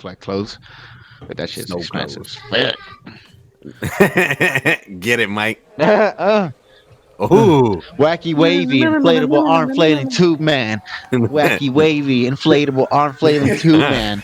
like clothes, but that shit's Snow expensive. clothes. Get it, Mike? uh, Oh, Wacky wavy inflatable arm flailing tube man. Wacky wavy inflatable arm flailing tube man.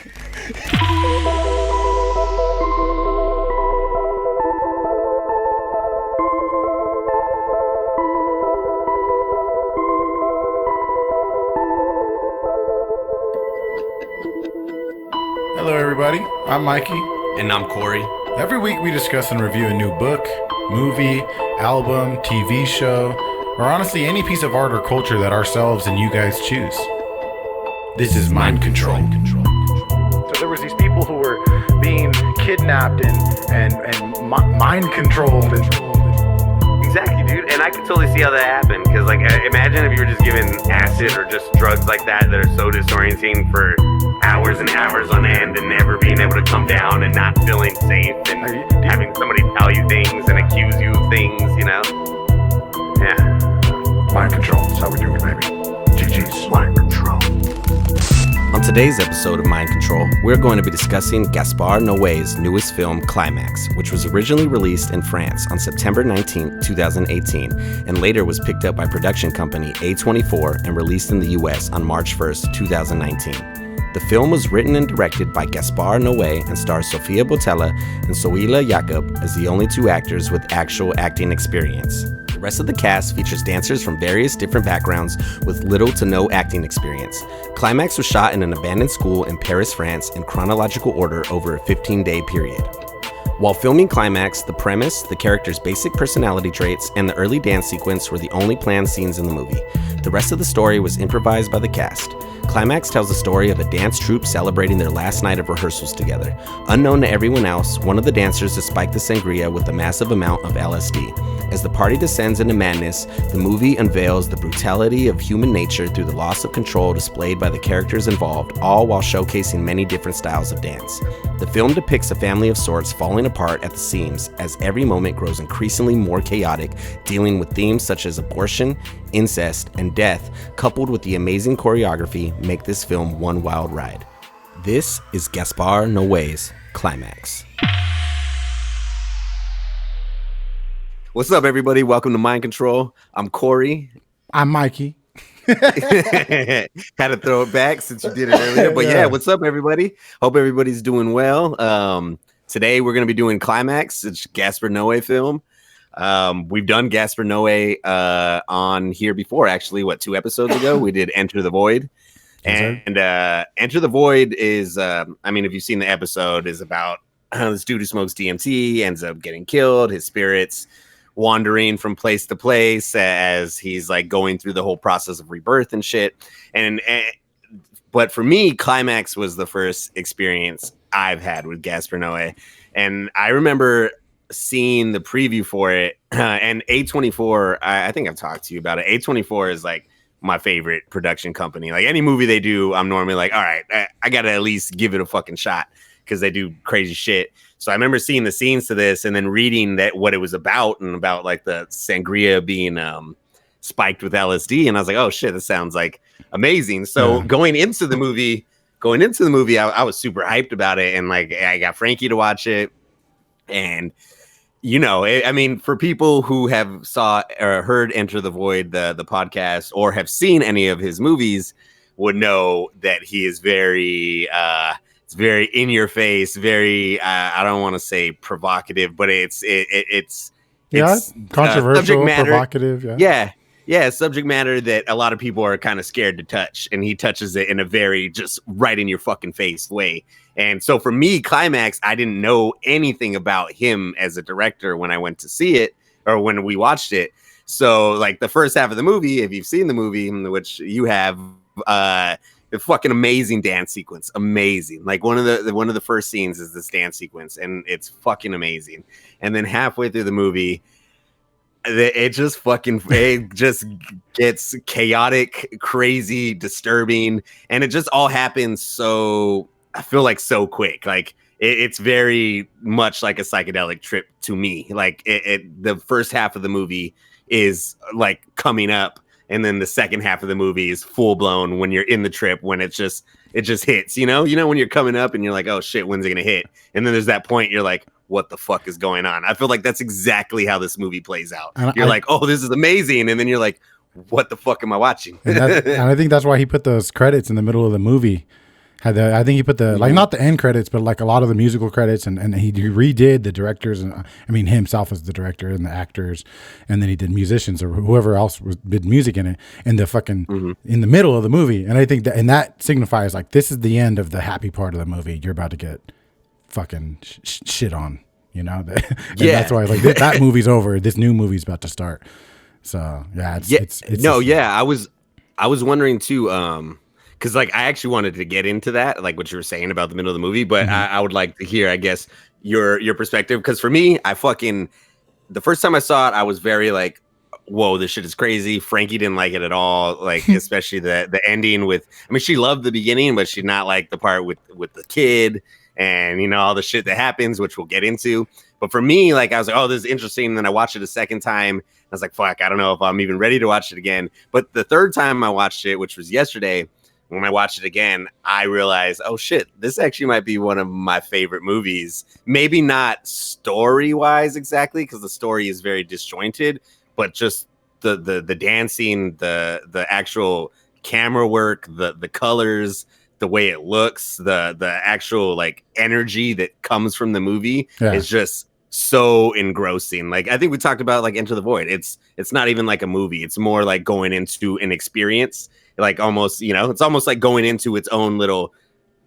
Hello, everybody. I'm Mikey. And I'm Corey. Every week we discuss and review a new book, movie, album, TV show, or honestly any piece of art or culture that ourselves and you guys choose. This is Mind Control. So there was these people who were being kidnapped and mind controlled. Exactly, dude. And I can totally see how that happened. Because, like, imagine if you were just given acid or just drugs like that that are so disorienting for hours and hours on end and never being able to come down and not feeling safe and having somebody tell you things and accuse you of things, you know? Yeah. Mind control. That's how we do it, baby. GG's. Mind control. On today's episode of Mind Control, we're going to be discussing Gaspar Noé's newest film, Climax, which was originally released in France on September 19, 2018, and later was picked up by production company A24 and released in the US on March 1st, 2019. The film was written and directed by Gaspar Noé and stars Sofia Boutella and Soila Jacob as the only two actors with actual acting experience. The rest of the cast features dancers from various different backgrounds with little to no acting experience. Climax was shot in an abandoned school in Paris, France in chronological order over a 15-day period. While filming Climax, the premise, the characters' basic personality traits, and the early dance sequence were the only planned scenes in the movie. The rest of the story was improvised by the cast. Climax tells the story of a dance troupe celebrating their last night of rehearsals together. Unknown to everyone else, one of the dancers has spiked the sangria with a massive amount of LSD. As the party descends into madness, the movie unveils the brutality of human nature through the loss of control displayed by the characters involved, all while showcasing many different styles of dance. The film depicts a family of sorts falling apart at the seams as every moment grows increasingly more chaotic, dealing with themes such as abortion, incest, and death, coupled with the amazing choreography, make this film one wild ride. This is Gaspar Noé's Climax. What's up, everybody? Welcome to Mind Control. I'm Corey. I'm Mikey. Had to throw it back since you did it earlier. But yeah, what's up, everybody? Hope everybody's doing well. Today we're going to be doing Climax. It's Gaspar Noé film. We've done Gaspar Noé on here before, actually. 2 episodes ago? We did Enter the Void. And Enter the Void is, if you've seen the episode, is about this dude who smokes DMT, ends up getting killed, his spirits wandering from place to place as he's like going through the whole process of rebirth and shit. But for me, Climax was the first experience I've had with Gaspar Noé. And I remember seeing the preview for it, and A24, I think I've talked to you about it. A24 is like my favorite production company. Like any movie they do, I'm normally like, all right, I gotta at least give it a fucking shot because they do crazy shit. So I remember seeing the scenes to this and then reading that what it was about and about like the sangria being spiked with LSD, and I was like, oh shit, this sounds like amazing. So going into the movie, I was super hyped about it, and like I got Frankie to watch it. And you know, for people who have saw or heard Enter the Void, the podcast, or have seen any of his movies, would know that he is very it's very in your face, very I don't want to say provocative, but it's controversial, provocative, subject matter that a lot of people are kind of scared to touch, and he touches it in a very just right in your fucking face way. And so for me, Climax, I didn't know anything about him as a director when I went to see it or when we watched it. So like the first half of the movie, if you've seen the movie, which you have, the fucking amazing dance sequence, amazing. Like one of the first scenes is this dance sequence, and it's fucking amazing. And then halfway through the movie, it just gets chaotic, crazy, disturbing, and it just all happens so, I feel like, so quick. Like it's very much like a psychedelic trip to me. Like the first half of the movie is like coming up, and then the second half of the movie is full blown when you're in the trip, when it's just it just hits, you know, when you're coming up and you're like, oh shit, when's it gonna hit? And then there's that point you're like, what the fuck is going on? I feel like that's exactly how this movie plays out. You're like, oh, this is amazing, and then you're like, what the fuck am I watching? And I think that's why he put those credits in the middle of the movie. I think he put the like not the end credits, but like a lot of the musical credits, and he redid the directors, and I mean himself as the director and the actors, and then he did musicians or whoever else did music in it, and the fucking in the middle of the movie. And I think that signifies like this is the end of the happy part of the movie. You're about to get fucking shit on, you know. Yeah, that's why like that movie's over. This new movie's about to start. So yeah, I was wondering too, because like I actually wanted to get into that, like what you were saying about the middle of the movie, but I would like to hear, I guess, your perspective. Because for me, the first time I saw it, I was very like, whoa, this shit is crazy. Frankie didn't like it at all, like especially the ending with. I mean, she loved the beginning, but she did not like the part with the kid and you know all the shit that happens, which we'll get into. But for me, like I was like, oh, this is interesting. And then I watched it a second time. I was like, fuck, I don't know if I'm even ready to watch it again. But the third time I watched it, which was yesterday, when I watched it again, I realized, oh shit, this actually might be one of my favorite movies. Maybe not story-wise exactly, because the story is very disjointed, but just the dancing, the actual camera work, the colors, the way it looks, the actual like energy that comes from the movie is just so engrossing. Like I think we talked about like Enter the Void. It's not even like a movie. It's more like going into an experience. Like almost, you know, it's almost like going into its own little.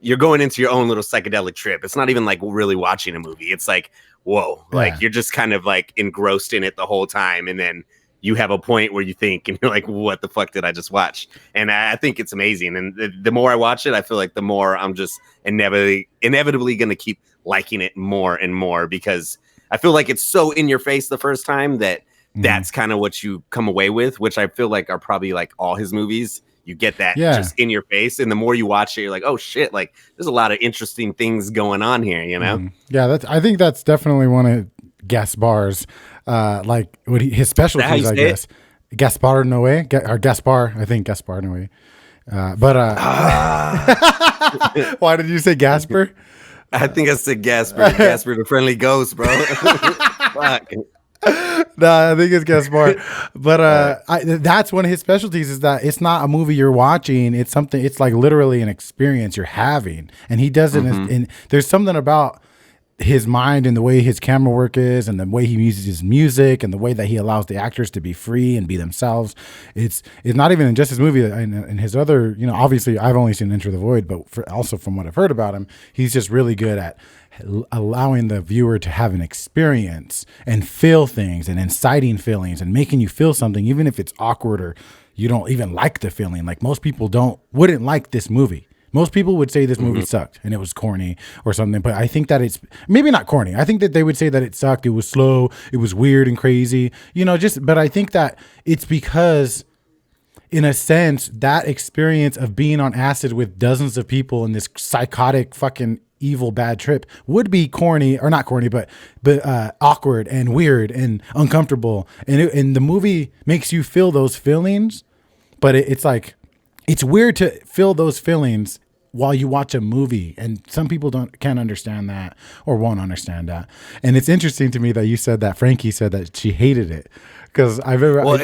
You're going into your own little psychedelic trip. It's not even like really watching a movie. It's like, whoa, like you're just kind of like engrossed in it the whole time, and then you have a point where you think, and you're like, what the fuck did I just watch? And I think it's amazing. And the more I watch it, I feel like the more I'm just inevitably going to keep liking it more and more, because I feel like it's so in your face the first time that that's kind of what you come away with, which I feel like are probably like all his movies. You get that just in your face. And the more you watch it, you're like, oh shit, like there's a lot of interesting things going on here, you know? Yeah, I think that's definitely one of Gaspar's like what his specialties, I guess. Gaspar Noé, or Gaspar, I think Gaspar Noé. Why did you say Gasper? I think I said Gasper. Gasper, the friendly ghost, bro. Fuck. Nah, I think it's Gaspar. But that's one of his specialties, is that it's not a movie you're watching. It's something. It's like literally an experience you're having, and he does it. And there's something about his mind and the way his camera work is, and the way he uses his music, and the way that he allows the actors to be free and be themselves. It's not even in just his movie, and his other, you know, obviously I've only seen Enter the Void, but also from what I've heard about him, he's just really good at allowing the viewer to have an experience and feel things and inciting feelings and making you feel something, even if it's awkward or you don't even like the feeling. Like most people wouldn't like this movie. Most people would say this movie sucked and it was corny or something, but I think that it's maybe not corny. I think that they would say that it sucked. It was slow. It was weird and crazy, you know, but I think that it's because, in a sense, that experience of being on acid with dozens of people in this psychotic fucking evil bad trip would be corny, or not corny, but awkward and weird and uncomfortable. And the movie makes you feel those feelings, but it's like, it's weird to feel those feelings while you watch a movie, and some people can't understand that or won't understand that. And it's interesting to me that you said that Frankie said that she hated it, because go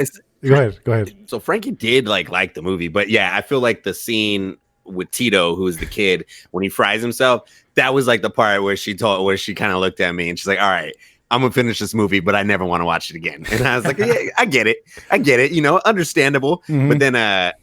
ahead. So Frankie did like the movie, but yeah, I feel like the scene with Tito, who is the kid, when he fries himself, that was like the part where she kind of looked at me and she's like, all right, I'm gonna finish this movie, but I never want to watch it again. And I was like, yeah, I get it, you know, understandable. But then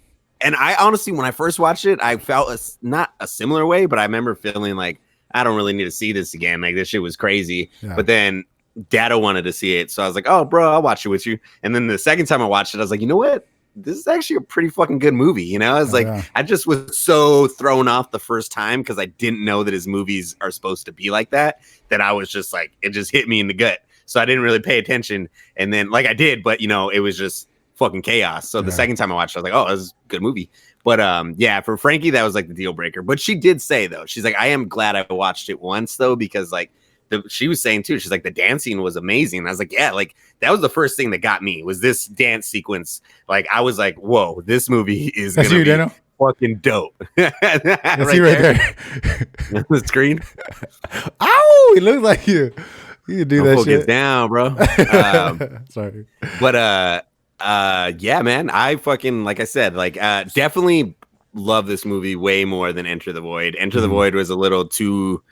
and I honestly, when I first watched it, I felt not a similar way, but I remember feeling like, I don't really need to see this again. Like, this shit was crazy. Yeah. But then Dada wanted to see it. So I was like, oh, bro, I'll watch it with you. And then the second time I watched it, I was like, you know what? This is actually a pretty fucking good movie. You know, I was I just was so thrown off the first time because I didn't know that his movies are supposed to be like that I was just like, it just hit me in the gut. So I didn't really pay attention. And then like I did, but you know, it was just fucking chaos. So the second time I watched it, I was like, oh, this is a good movie. But yeah, for Frankie, that was like the deal breaker. But she did say, though, she's like, I am glad I watched it once, though, because like she was saying too, she's like, the dancing was amazing. I was like, yeah, like that was the first thing that got me, was this dance sequence. Like I was like, whoa, this movie is gonna be fucking dope. Let's see right there. The screen. Ow! He looks like you. You can do that shit. Get down, bro. Sorry. But yeah, man. I fucking, like I said, like definitely love this movie way more than Enter the Void. Enter the Void was a little too,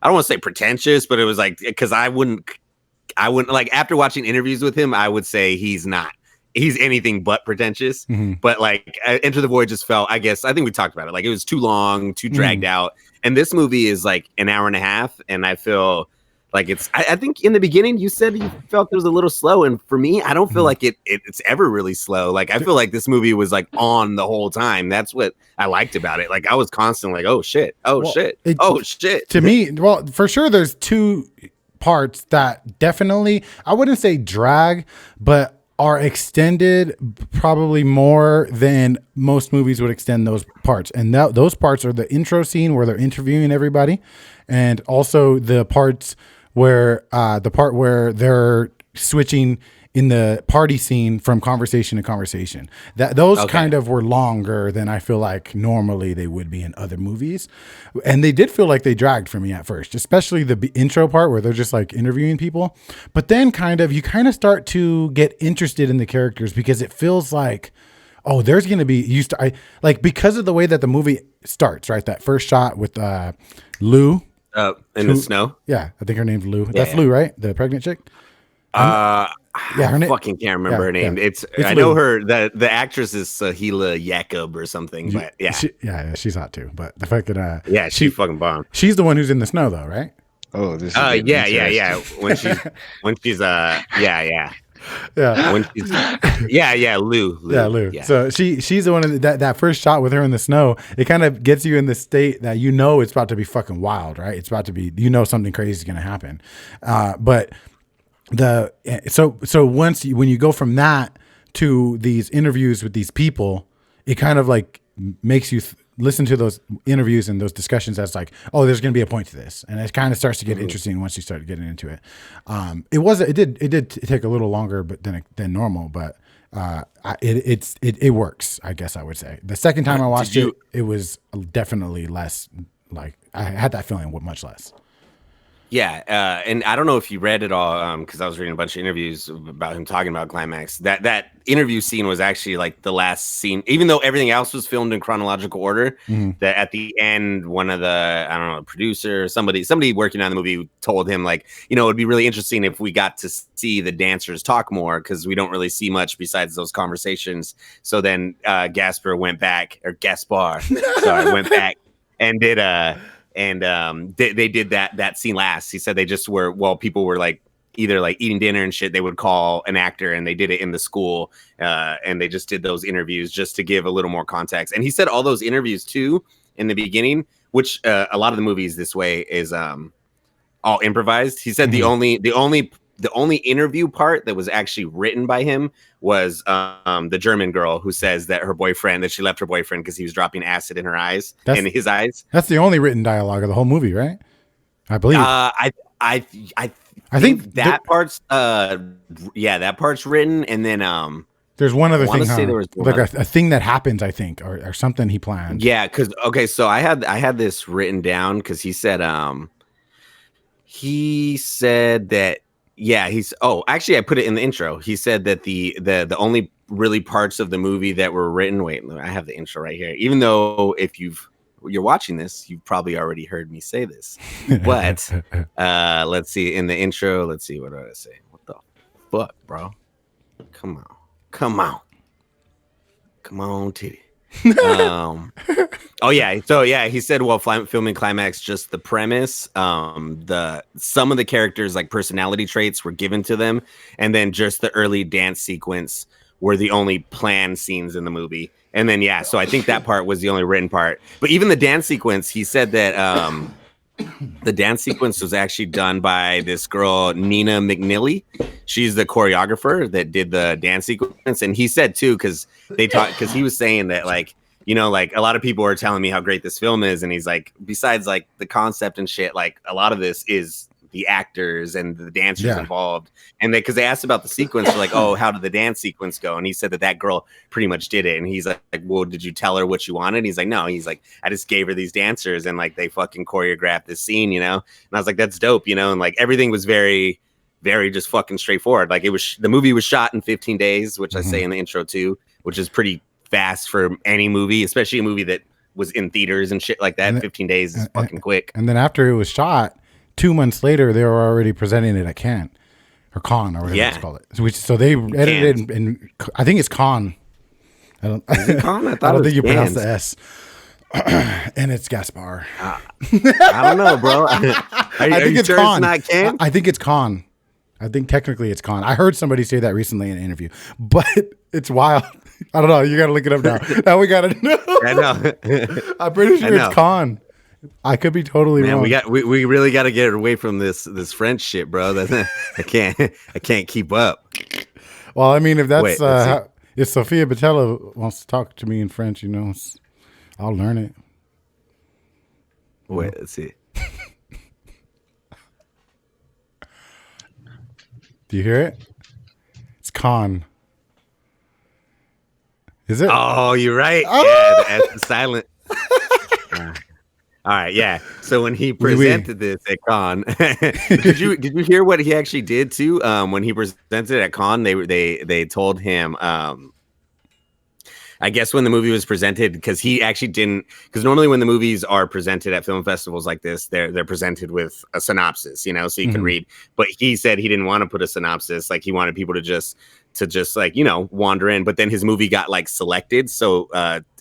I don't want to say pretentious, but it was like, because I wouldn't like, after watching interviews with him, I would say he's anything but pretentious. But like Enter the Void just felt, I think we talked about it, like it was too long, too dragged out. And this movie is like an hour and a half, and I feel like it's, I think in the beginning you said you felt it was a little slow, and for me, I don't feel like it's ever really slow. Like I feel like this movie was like on the whole time. That's what I liked about it. Like I was constantly like, oh shit. To me, well, for sure there's two parts that definitely, I wouldn't say drag, but are extended probably more than most movies would extend those parts. And those parts are the intro scene where they're interviewing everybody, and also the parts where they're switching in the party scene from conversation to conversation. Those kind of were longer than I feel like normally they would be in other movies. And they did feel like they dragged for me at first, especially the intro part where they're just like interviewing people. But then you kind of start to get interested in the characters, because it feels like, oh, there's going to be, because of the way that the movie starts, right? That first shot with Lou. In the snow. Yeah. I think her name's Lou. That's Lou, right? The pregnant chick. Her name. Fucking can't remember her name. It's I know her. The actress is Sahila Yakub or something. But she's hot too. But the fact that she's fucking bomb. She's the one who's in the snow though, right? Oh, this. Yeah. When she's When she's Lou. Yeah, Lou. Yeah. So she's the one that first shot with her in the snow. It kind of gets you in the state that it's about to be fucking wild, right? It's about to be, something crazy is going to happen. But once when you go from that to these interviews with these people, it kind of like makes you listen to those interviews and those discussions as like, oh, there's going to be a point to this, and it kind of starts to get interesting once you start getting into it. It did take a little longer, but than normal, but it works, I guess I would say. The second time I watched it was definitely less. Like I had that feeling much less. Yeah, and I don't know if you read it all, because I was reading a bunch of interviews about him talking about Climax. That interview scene was actually like the last scene, even though everything else was filmed in chronological order. That at the end, one of the producer, somebody working on the movie told him like, it'd be really interesting if we got to see the dancers talk more, because we don't really see much besides those conversations. So then Gaspar went back and did they did that scene last. He said they just were, while people were like either like eating dinner and shit, they would call an actor, and they did it in the school, and they just did those interviews just to give a little more context. And he said all those interviews too in the beginning, which a lot of the movies this way is all improvised. He said the only interview part that was actually written by him was the German girl who says that she left her boyfriend because he was dropping acid in his eyes. That's the only written dialogue of the whole movie, right? I believe. I think that part's that part's written, and then there's one other thing, there was like a thing that happens, I think, or something he planned. Yeah, because so I had this written down because he said that. Yeah, actually I put it in the intro. He said that the only really parts of the movie that were written. Wait, I have the intro right here. Even though if you're watching this, you've probably already heard me say this. But let's see in the intro. Let's see, what did I say? What the fuck, bro? Come on, titty. He said while filming Climax, just the premise, some of the characters like personality traits were given to them, and then just the early dance sequence were the only planned scenes in the movie. And then so I think that part was the only written part. But even the dance sequence, he said that the dance sequence was actually done by this girl, Nina McNilly. She's the choreographer that did the dance sequence. And he said too, because he was saying that like, like a lot of people are telling me how great this film is. And he's like, besides like the concept and shit, like a lot of this is the actors and the dancers involved. And because they asked about the sequence, they're like, oh, how did the dance sequence go? And he said that girl pretty much did it. And he's like, well, did you tell her what you wanted? He's like, no. He's like, I just gave her these dancers and like they fucking choreographed this scene, you know? And I was like, that's dope, you know? And like everything was very, very just fucking straightforward. Like the movie was shot in 15 days, which I say in the intro too, which is pretty fast for any movie, especially a movie that was in theaters and shit like that. 15 days is fucking quick. And then after it was shot, 2 months later, they were already presenting it at Cannes or Con or whatever it's called. So they edited in I think it's Con. Is it Con? I don't think you pronounce the S. And it's Gaspar. I don't know, bro. Are you sure it's not Cannes? I think it's Con. I think technically it's Con. I heard somebody say that recently in an interview, but it's wild. I don't know. You got to look it up now. Now we got to know. I know. I'm pretty sure it's Con. I could be totally wrong. We really got to get away from this French shit, bro. I can't keep up. Well, I mean, if that's if Sophia Boutella wants to talk to me in French, you know, I'll learn it. Wait, let's see. Do you hear it? It's Con. Is it? Oh, you're right. Oh! Yeah, the S is silent. All right, yeah. So when he presented this at Con, did you hear what he actually did too? When he presented it at Con, they told him. I guess when the movie was presented, because he actually didn't. Because normally when the movies are presented at film festivals like this, they're presented with a synopsis, you know, so you can read. But he said he didn't want to put a synopsis. Like he wanted people to just like, you know, wander in. But then his movie got like selected, so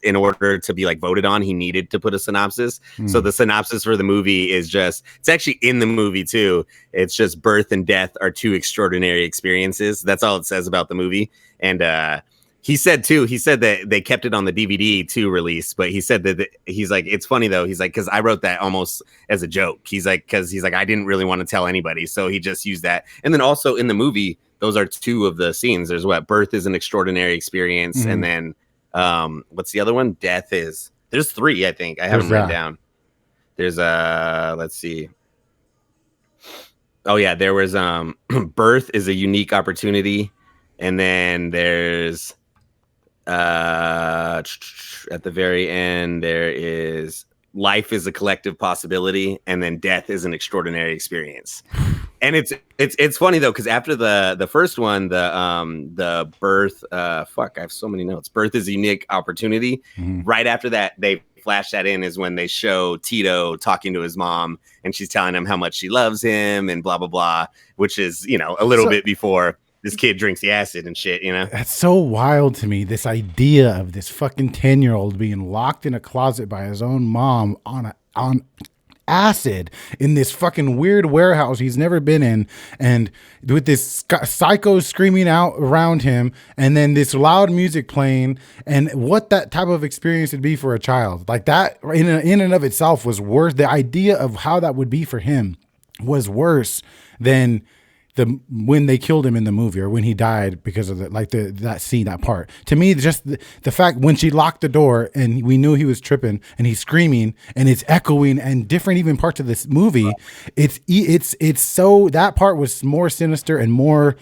in order to be like voted on, he needed to put a synopsis. So the synopsis for the movie is it's actually in the movie too. It's just birth and death are two extraordinary experiences. That's all it says about the movie. And he said that they kept it on the DVD to release, but he said that he's like, it's funny though. He's like, because I wrote that almost as a joke. He's like, I didn't really want to tell anybody, so he just used that. And then also in the movie, those are two of the scenes. There's birth is an extraordinary experience, and then what's the other one? Death is. There's three, I think. I have them written down. There's let's see. Oh yeah, there was birth is a unique opportunity, and then there's at the very end there is life is a collective possibility, and then death is an extraordinary experience. And it's funny though, because after the first one, the birth, I have so many notes. Birth is a unique opportunity. Right after that, they flash that in is when they show Tito talking to his mom, and she's telling him how much she loves him and blah blah blah, which is, you know, a little bit before this kid drinks the acid and shit, you know. That's so wild to me. This idea of this fucking 10-year-old being locked in a closet by his own mom on acid in this fucking weird warehouse he's never been in, and with this psycho screaming out around him, and then this loud music playing, and what that type of experience would be for a child like that in and of itself was worse. The idea of how that would be for him was worse than when they killed him in the movie, or when he died because of that scene, that part. To me, just the fact when she locked the door and we knew he was tripping and he's screaming and it's echoing, and different even parts of this movie, it's so, that part was more sinister and more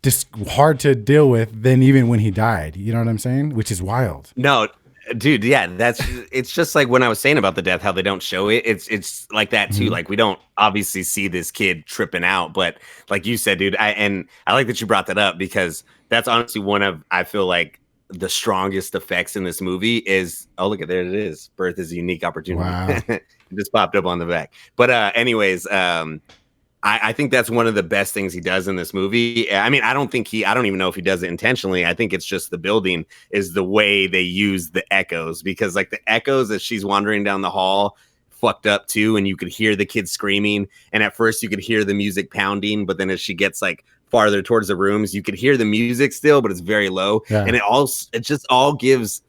just hard to deal with than even when he died. You know what I'm saying? Which is wild. No, dude, yeah, it's just like when I was saying about the death, how they don't show it. It's like that too. Like we don't obviously see this kid tripping out, but like you said, dude, I like that you brought that up, because that's honestly one of, I feel like, the strongest effects in this movie is, oh, look at, there it is. Birth is a unique opportunity. Wow. It just popped up on the back. But anyways, I think that's one of the best things he does in this movie. I mean, I don't even know if he does it intentionally. I think it's just the building is the way they use the echoes, because like the echoes as she's wandering down the hall fucked up too. And you could hear the kids screaming. And at first you could hear the music pounding, but then as she gets like farther towards the rooms, you could hear the music still, but it's very low. Yeah. And it just all gives,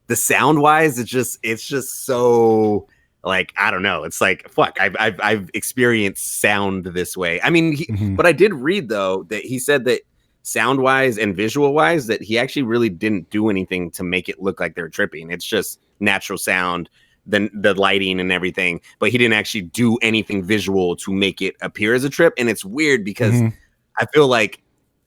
the sound wise, it's just so, like, I don't know. It's like, fuck, I've experienced sound this way. I mean, but I did read though that he said that sound wise and visual wise that he actually really didn't do anything to make it look like they're tripping. It's just natural sound, the lighting and everything, but he didn't actually do anything visual to make it appear as a trip. And it's weird because I feel like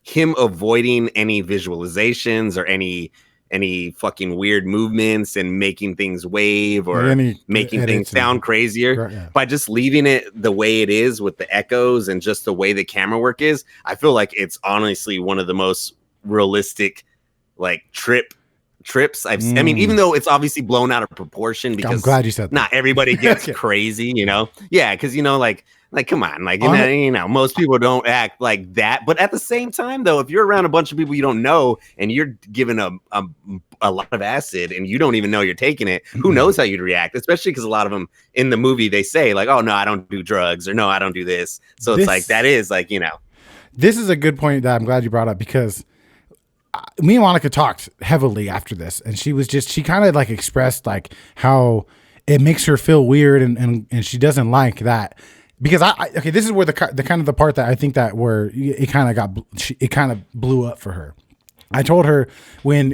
him avoiding any visualizations or any fucking weird movements and making things wave or making things sound crazier by just leaving it the way it is with the echoes and just the way the camera work is. I feel like it's honestly one of the most realistic like trips I mean, even though it's obviously blown out of proportion because I'm glad you said that. Not everybody gets crazy, you know? Yeah, because you know, like come on, like you know, most people don't act like that. But at the same time, though, if you're around a bunch of people you don't know and you're given a lot of acid and you don't even know you're taking it, who knows how you'd react? Especially because a lot of them in the movie they say like, "Oh no, I don't do drugs," or "No, I don't do this." So it's like that is like, you know. This is a good point that I'm glad you brought up because me and Monica talked heavily after this, and she kind of like expressed like how it makes her feel weird and she doesn't like that. Because okay, this is where the kind of the part that I think that where it kind of blew up for her. I told her when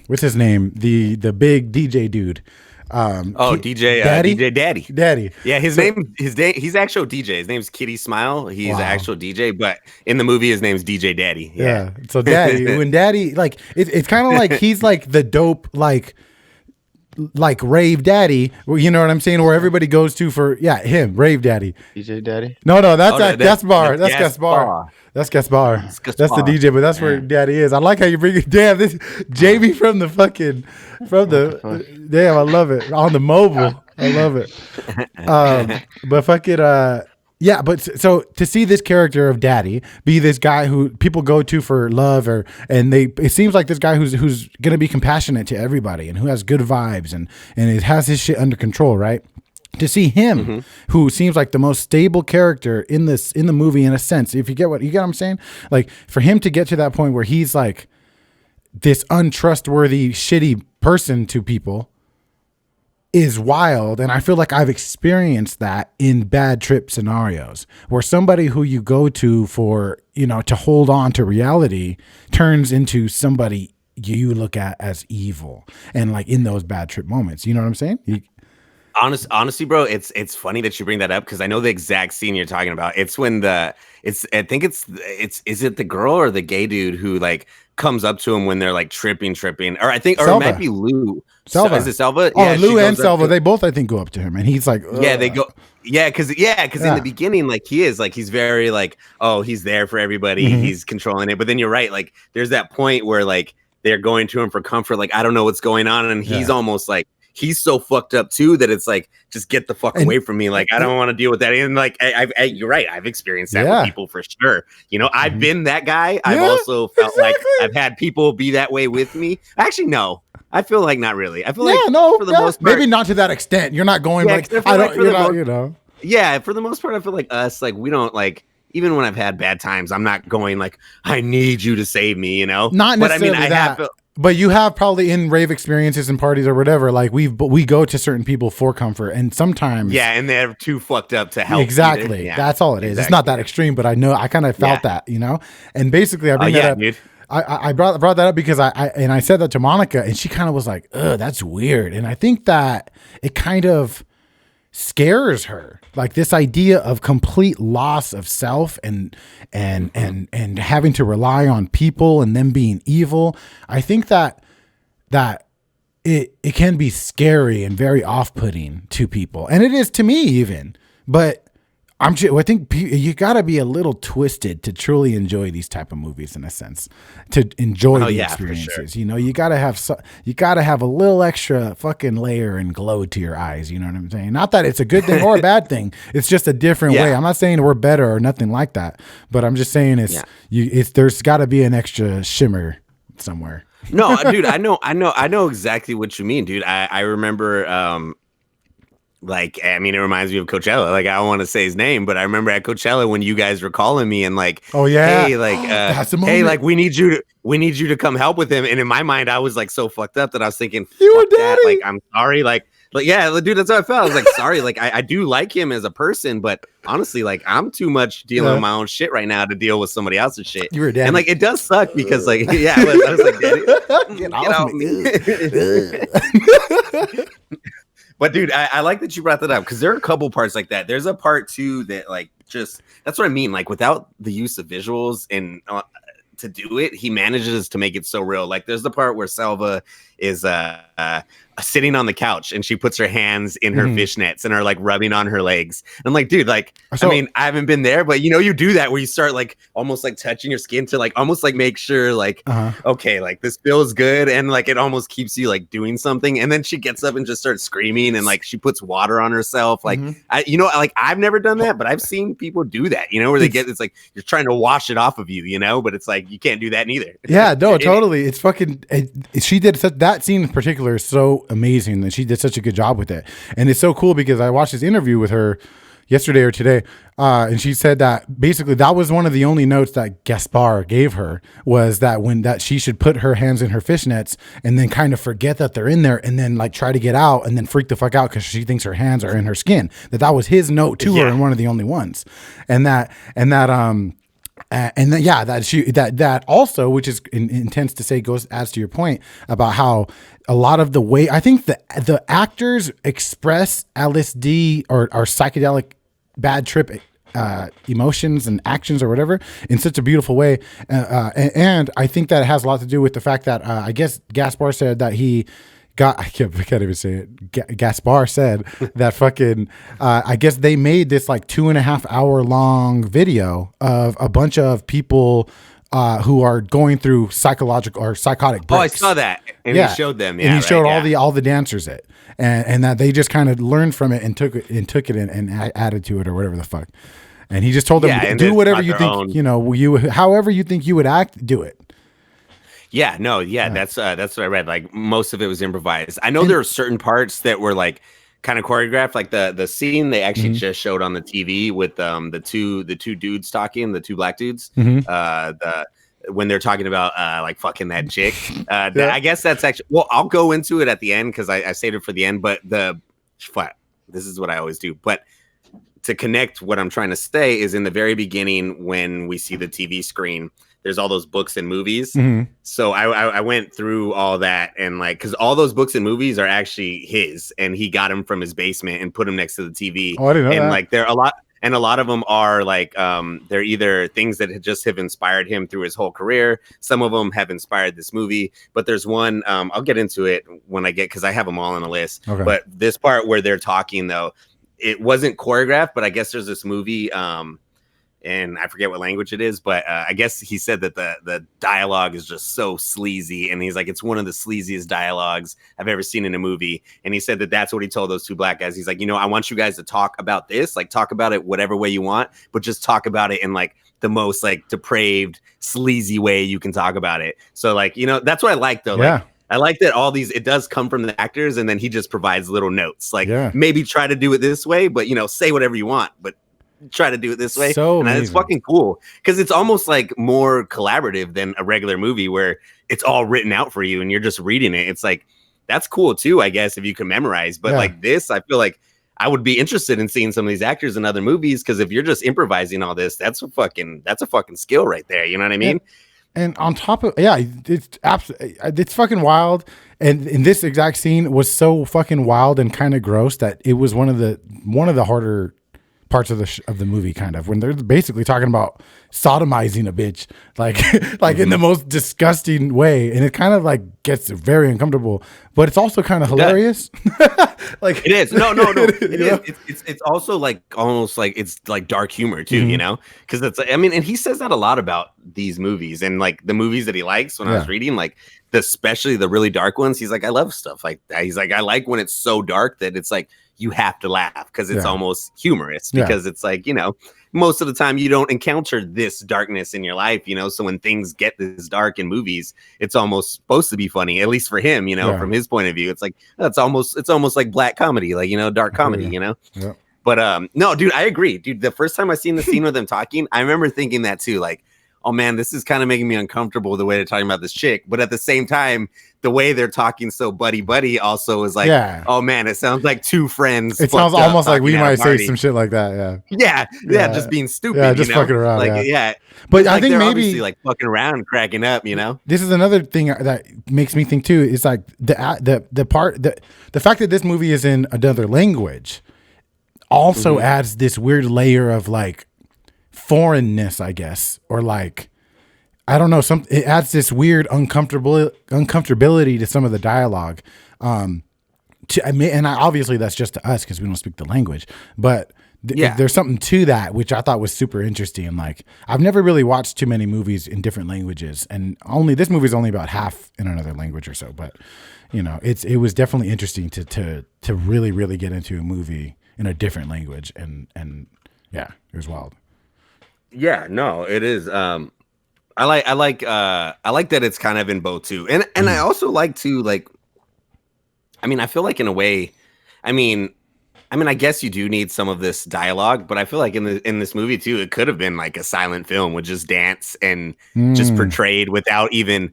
what's his name, the big DJ dude, DJ Daddy. Yeah, his he's actual DJ. His name's Kitty Smile. He's an actual DJ, but in the movie his name's DJ Daddy. Yeah. So Daddy, when Daddy like it's kind of like he's like the dope like rave daddy, you know what I'm saying, where everybody goes to for him, rave daddy. DJ Daddy? No, that's Gaspar. That's Gaspar. That's Gaspar. That's the DJ, but that's where Daddy is. I like how you bring it. Damn, this JB from the damn, I love it. On the mobile. I love it. But fuck it, yeah, but so to see this character of Daddy be this guy who people go to for love, it seems like this guy who's gonna be compassionate to everybody and who has good vibes and it has his shit under control, right? To see him, who seems like the most stable character in the movie in a sense, if you get what I'm saying, like for him to get to that point where he's like this untrustworthy, shitty person to people is wild. And I feel like I've experienced that in bad trip scenarios where somebody who you go to for, you know, to hold on to reality turns into somebody you look at as evil and like in those bad trip moments, you know what I'm saying? Honestly, bro, it's funny that you bring that up because I know the exact scene you're talking about. It's when is it the girl or the gay dude who like comes up to him when they're like tripping, or I think, or Selva. it might be Lou. Selva. Is it Selva? Oh, yeah, Lou and Selva, they both I think go up to him, and he's like, ugh. Yeah, they go. Yeah, because in the beginning, like he's very like, oh, he's there for everybody, he's controlling it. But then you're right, like there's that point where like they're going to him for comfort, like I don't know what's going on, and he's almost like. He's so fucked up too that it's like, just get the fuck away from me. Like, I don't want to deal with that. And like, you're right. I've experienced that with people for sure. You know, I've been that guy. I've also felt like I've had people be that way with me. Actually, no, I feel like not really. I feel like for the most part, maybe not to that extent. You're not going like, I don't, you're not, you know. Yeah. For the most part, I feel like us, like we don't like, even when I've had bad times, I'm not going like, I need you to save me, you know? Not necessarily that. But you have probably in rave experiences and parties or whatever, like we go to certain people for comfort, and sometimes and they're too fucked up to help. Exactly, that's all it is. It's not that extreme, but I know I kind of felt that, you know. And basically, I bring that up. Dude. I brought that up because I said that to Monica, and she kind of was like, "Ugh, that's weird." And I think that it kind of scares her, like this idea of complete loss of self and having to rely on people and them being evil. I think that it can be scary and very off-putting to people, and it is to me even. But I think you got to be a little twisted to truly enjoy these type of movies, in a sense, to enjoy the experiences. Sure. You know, you got to have a little extra fucking layer and glow to your eyes. You know what I'm saying? Not that it's a good thing or a bad thing. It's just a different way. I'm not saying we're better or nothing like that, but I'm just saying there's got to be an extra shimmer somewhere. No, dude, I know exactly what you mean, dude. I remember, like, I mean, it reminds me of Coachella. Like, I don't want to say his name, but I remember at Coachella when you guys were calling me and like, oh yeah, hey, like, hey, like, we need you to come help with him. And in my mind, I was like so fucked up that I was thinking, you were Daddy. Like, I'm sorry, like, yeah, dude, that's how I felt. I was like, sorry, like, I do like him as a person, but honestly, like, I'm too much dealing with my own shit right now to deal with somebody else's shit. You were Daddy. And like, it does suck because like, I was like, Daddy, get off me. But dude, I like that you brought that up because there are a couple parts like that. There's a part too that like just that's what I mean. Like without the use of visuals and to do it, he manages to make it so real. Like there's the part where Selva is sitting on the couch and she puts her hands in her fishnets and are like rubbing on her legs. I'm like, dude, like, I mean, I haven't been there, but you know, you do that where you start like almost like touching your skin to like almost like make sure like, okay, like this feels good. And like it almost keeps you like doing something. And then she gets up and just starts screaming and like she puts water on herself. Like, you know, like I've never done that, but I've seen people do that, you know, where they get it's like you're trying to wash it off of you, you know, but it's like you can't do that neither. Yeah, no, totally. It's fucking. She did that scene in particular is so amazing that she did such a good job with it, and it's so cool because I watched this interview with her yesterday or today, and she said that basically that was one of the only notes that Gaspar gave her was that she should put her hands in her fishnets and then kind of forget that they're in there and then like try to get out and then freak the fuck out because she thinks her hands are in her skin. That was his note to her and one of the only ones, and that also, which is intense to say, adds to your point about how a lot of the way I think the actors express LSD or psychedelic bad trip emotions and actions or whatever in such a beautiful way, and I think that has a lot to do with the fact that I guess Gaspar said that he. I can't even say it. Gaspar said that fucking, I guess they made this like 2.5 hour long video of a bunch of people who are going through psychological or psychotic breaks. Oh, I saw that. And he showed them. Yeah, and he showed all the dancers it. And that they just kind of learned from it and took it and added to it or whatever the fuck. And he just told them, do whatever you think, however you think you would act, do it. Yeah, no, that's what I read. Like most of it was improvised. I know there are certain parts that were like kind of choreographed, like the scene they actually just showed on the TV with the two dudes talking, the two black dudes. When they're talking about like fucking that chick. I guess that's actually I'll go into it at the end because I saved it for the end. But this is what I always do. But to connect what I'm trying to say is in the very beginning when we see the TV screen. There's all those books and movies. So I went through all that and like, because all those books and movies are actually his and he got them from his basement and put them next to the TV. Oh, I didn't know and that. Like they're a lot of them are like they're either things that just have inspired him through his whole career. Some of them have inspired this movie, but there's one I'll get into it when I get because I have them all on a list. Okay. But this part where they're talking though, it wasn't choreographed, but I guess there's this movie and I forget what language it is, but I guess he said that the dialogue is just so sleazy, and he's like, it's one of the sleaziest dialogues I've ever seen in a movie. And he said that that's what he told those two black guys. He's like, I want you guys to talk about this, like talk about it whatever way you want, but just talk about it in like the most like depraved, sleazy way you can talk about it. So like, that's what I like though. Yeah. Like, I like that it does come from the actors, and then he just provides little notes, like maybe try to do it this way, but say whatever you want, but try to do it this way. So and it's fucking cool because it's almost like more collaborative than a regular movie where it's all written out for you and you're just reading it. It's like that's cool too, I guess, if you can memorize. But like this, I feel like I would be interested in seeing some of these actors in other movies because if you're just improvising all this, that's a fucking skill right there. You know what I mean? And on top of it's fucking wild. And in this exact scene was so fucking wild and kind of gross that it was one of the harder parts of the movie, kind of, when they're basically talking about sodomizing a bitch, like in the most disgusting way, and it kind of like gets very uncomfortable, but it's also kind of hilarious. Like it is. No. It is. It's also like almost like it's like dark humor too, because it's. I mean, and he says that a lot about these movies and like the movies that he likes. When I was reading, like especially the really dark ones, he's like, I love stuff like that. He's like, I like when it's so dark that it's like you have to laugh because it's almost humorous because it's like, most of the time you don't encounter this darkness in your life, so when things get this dark in movies, it's almost supposed to be funny, at least for him, from his point of view. It's like, it's almost like black comedy, like, dark comedy, But no, dude, I agree. Dude, the first time I seen the scene with them talking, I remember thinking that too, like, oh man, this is kind of making me uncomfortable the way they're talking about this chick. But at the same time, the way they're talking so buddy also is like, oh man, it sounds like two friends. It sounds almost like we might say some shit like that. Yeah, just being stupid. Yeah, just fucking around. Like, but like I think they're maybe obviously like fucking around and cracking up, This is another thing that makes me think too. Is like the fact that this movie is in another language also adds this weird layer of like foreignness, I guess, or like, I don't know, it adds this weird uncomfortability to some of the dialogue. Obviously that's just to us because we don't speak the language, but there's something to that which I thought was super interesting. Like, I've never really watched too many movies in different languages, and this movie is only about half in another language or so. But it was definitely interesting to really, really get into a movie in a different language, and it was wild. Yeah, no, it is. I like that it's kind of in both too, and I also like to like. I mean, I feel like in a way, I mean, I guess you do need some of this dialogue, but I feel like in this movie too, it could have been like a silent film with just dance and just portrayed without even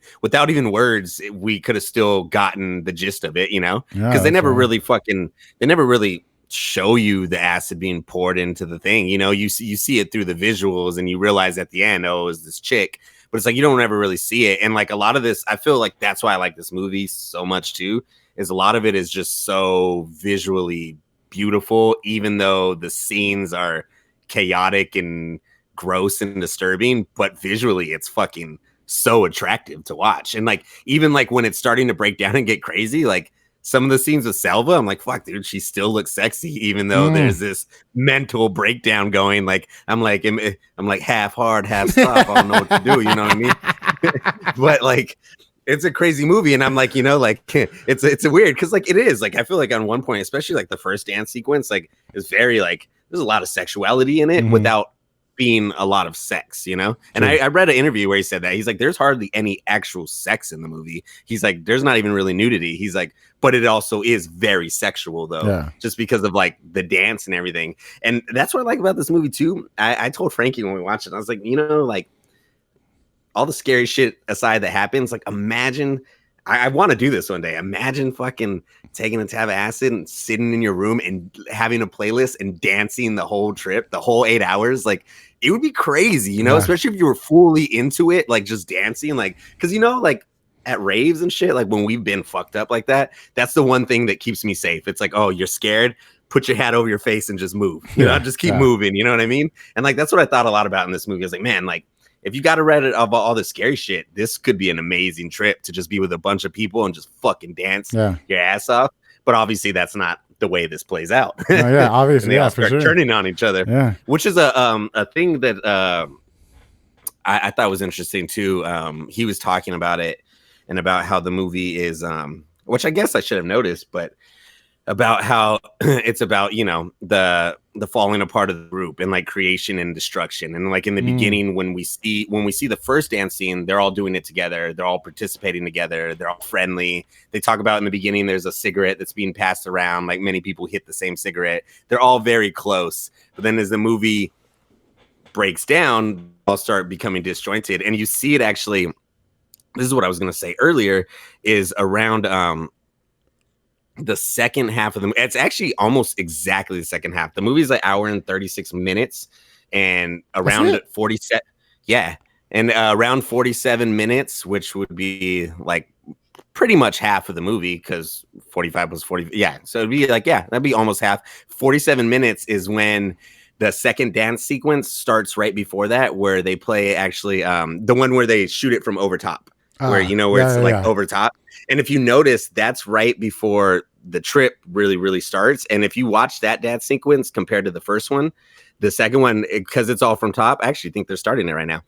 words. We could have still gotten the gist of it, because they never really show you the acid being poured into the thing. You see it through the visuals, and you realize at the end, oh, is this chick? But it's like you don't ever really see it. And like a lot of this, I feel like that's why I like this movie so much too. Is a lot of it is just so visually beautiful, even though the scenes are chaotic and gross and disturbing, but visually it's fucking so attractive to watch. And like, even like when it's starting to break down and get crazy, like some of the scenes with Selva, I'm like, fuck, dude, she still looks sexy, even though there's this mental breakdown going. Like, I'm like half hard, half soft. I don't know what to do. You know what I mean? But like, it's a crazy movie, and I'm like, like it's a weird, because like it is like I feel like on one point, especially like the first dance sequence, like is very like there's a lot of sexuality in it without being a lot of sex, And I read an interview where he said that he's like, there's hardly any actual sex in the movie. He's like, there's not even really nudity. He's like, but it also is very sexual though, just because of like the dance and everything. And that's what I like about this movie too. I told Frankie when we watched it, I was like, like, all the scary shit aside that happens, like imagine, I want to do this one day. Imagine fucking taking a tab of acid and sitting in your room and having a playlist and dancing the whole trip, the whole 8 hours. Like it would be crazy, especially if you were fully into it, like just dancing, like, cause like at raves and shit, like when we've been fucked up like that, that's the one thing that keeps me safe. It's like, oh, you're scared, put your hat over your face and just move, just keep moving. You know what I mean? And like, that's what I thought a lot about in this movie. I was like, man, like, if you got a Reddit about all this scary shit, this could be an amazing trip to just be with a bunch of people and just fucking dance your ass off. But obviously, that's not the way this plays out. Obviously, they all start turning on each other, which is a thing that I thought was interesting too. He was talking about it and about how the movie is, which I guess I should have noticed, but about how it's about the falling apart of the group and like creation and destruction. And like in the beginning, when we see the first dance scene, they're all doing it together, they're all participating together, they're all friendly. They talk about in the beginning there's a cigarette that's being passed around, like many people hit the same cigarette, they're all very close. But then as the movie breaks down, all start becoming disjointed. And you see it actually, this is what I was going to say earlier, is around the second half of the movie. It's actually almost exactly the second half. The movie's like hour and 36 minutes, and around 47. Yeah. And around 47 minutes, which would be like pretty much half of the movie, because 45 was 40. Yeah. So it'd be like, that'd be almost half. 47 minutes is when the second dance sequence starts. Right before that, where they play actually the one where they shoot it from over top. Where it's over top. And if you notice, that's right before the trip really, really starts. And if you watch that dance sequence compared to the first one, the second one, because it's all from top, I actually think they're starting it right now.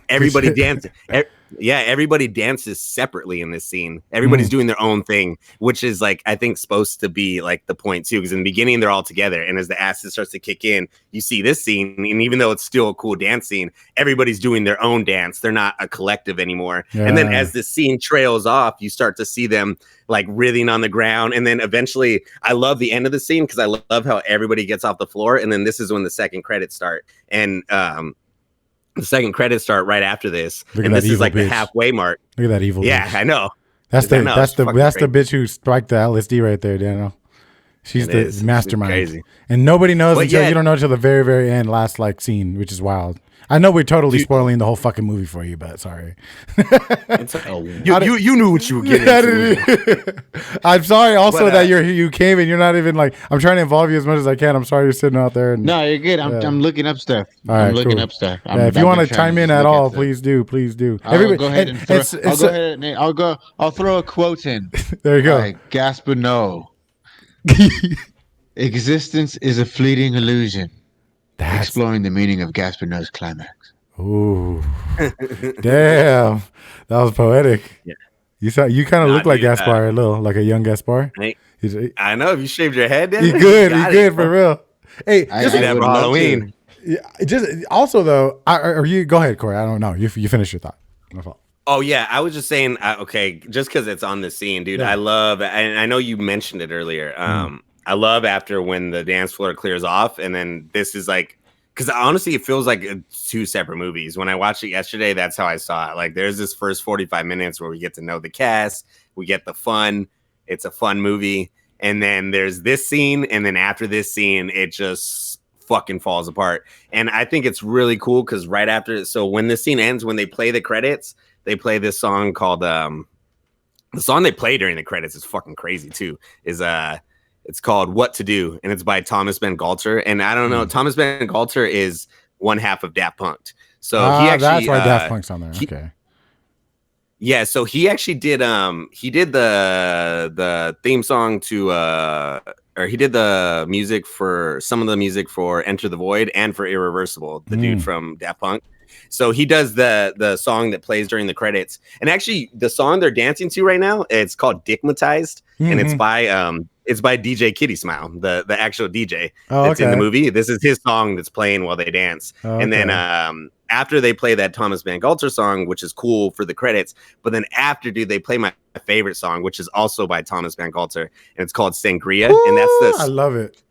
Everybody dances. Everybody dances separately in this scene. Everybody's doing their own thing, which is like, I think supposed to be like the point too, because in the beginning they're all together, and as the acid starts to kick in, you see this scene, and even though it's still a cool dance scene, everybody's doing their own dance. They're not a collective anymore. And then as the scene trails off, you start to see them like writhing on the ground, and then eventually, I love the end of the scene because I love how everybody gets off the floor, and then this is when the second credits start, and The second credits start right after this, Look at and that this is evil like the bitch. halfway mark. Look at that evil. Yeah, bitch. I know. That's I know, it's the fucking bitch who spiked the LSD right there, Daniel. She's It the is. It's mastermind, crazy. and nobody knows But until yeah. you don't know until the very, very end, last like scene, which is wild. I know we're totally spoiling the whole fucking movie for you, but sorry. It's you knew what you were getting into. I'm sorry also But, that you came and you're not even like, I'm trying to involve you as much as I can. I'm sorry you're sitting out there. And, No, you're good. I'm looking up stuff. All right, I'm looking cool. up stuff. Yeah, if you want to chime in at all, please do. Please do. I'll go ahead and throw, I'll throw a quote in. There you go. By Gaspar. Existence is a fleeting illusion. Exploring the meaning of Gaspar's climax. Ooh, damn, that was poetic. Yeah. You kind of look like dude, Gaspar a little, like a young Gaspar. I know. If you shaved your head down, You good for real. Hey, I do that for Halloween. Just also though, are you? Go ahead, Corey. I don't know. You finish your thought. My fault. Oh yeah, I was just saying. Okay, just because it's on the scene, dude. Yeah. I love, and I know you mentioned it earlier. I love after when the dance floor clears off, and then this is like, because honestly, it feels like two separate movies. When I watched it yesterday, that's how I saw it. Like, there's this first 45 minutes where we get to know the cast, we get the fun. It's a fun movie, and then there's this scene, and then after this scene, it just fucking falls apart. And I think it's really cool because right after, so when the scene ends, when they play the credits, they play this song called the song they play during the credits is fucking crazy too. It's called What to Do, and it's by Thomas Ben Galter. And I don't know, Thomas Ben Galter is one half of Daft Punk. So he actually, that's why Daft Punk's on there. Okay. Yeah, so he actually did the theme song to or he did the music for some of the music for Enter the Void and for Irreversible, the dude from Daft Punk. So he does the song that plays during the credits. And actually the song they're dancing to right now, it's called Dickmatized, and it's by DJ Kitty Smile, the actual DJ that's in the movie. This is his song that's playing while they dance. And then after they play that Thomas Van Galter song, which is cool for the credits, but then after, dude, they play my favorite song, which is also by Thomas Van Galter, and it's called Sangria. And I love it.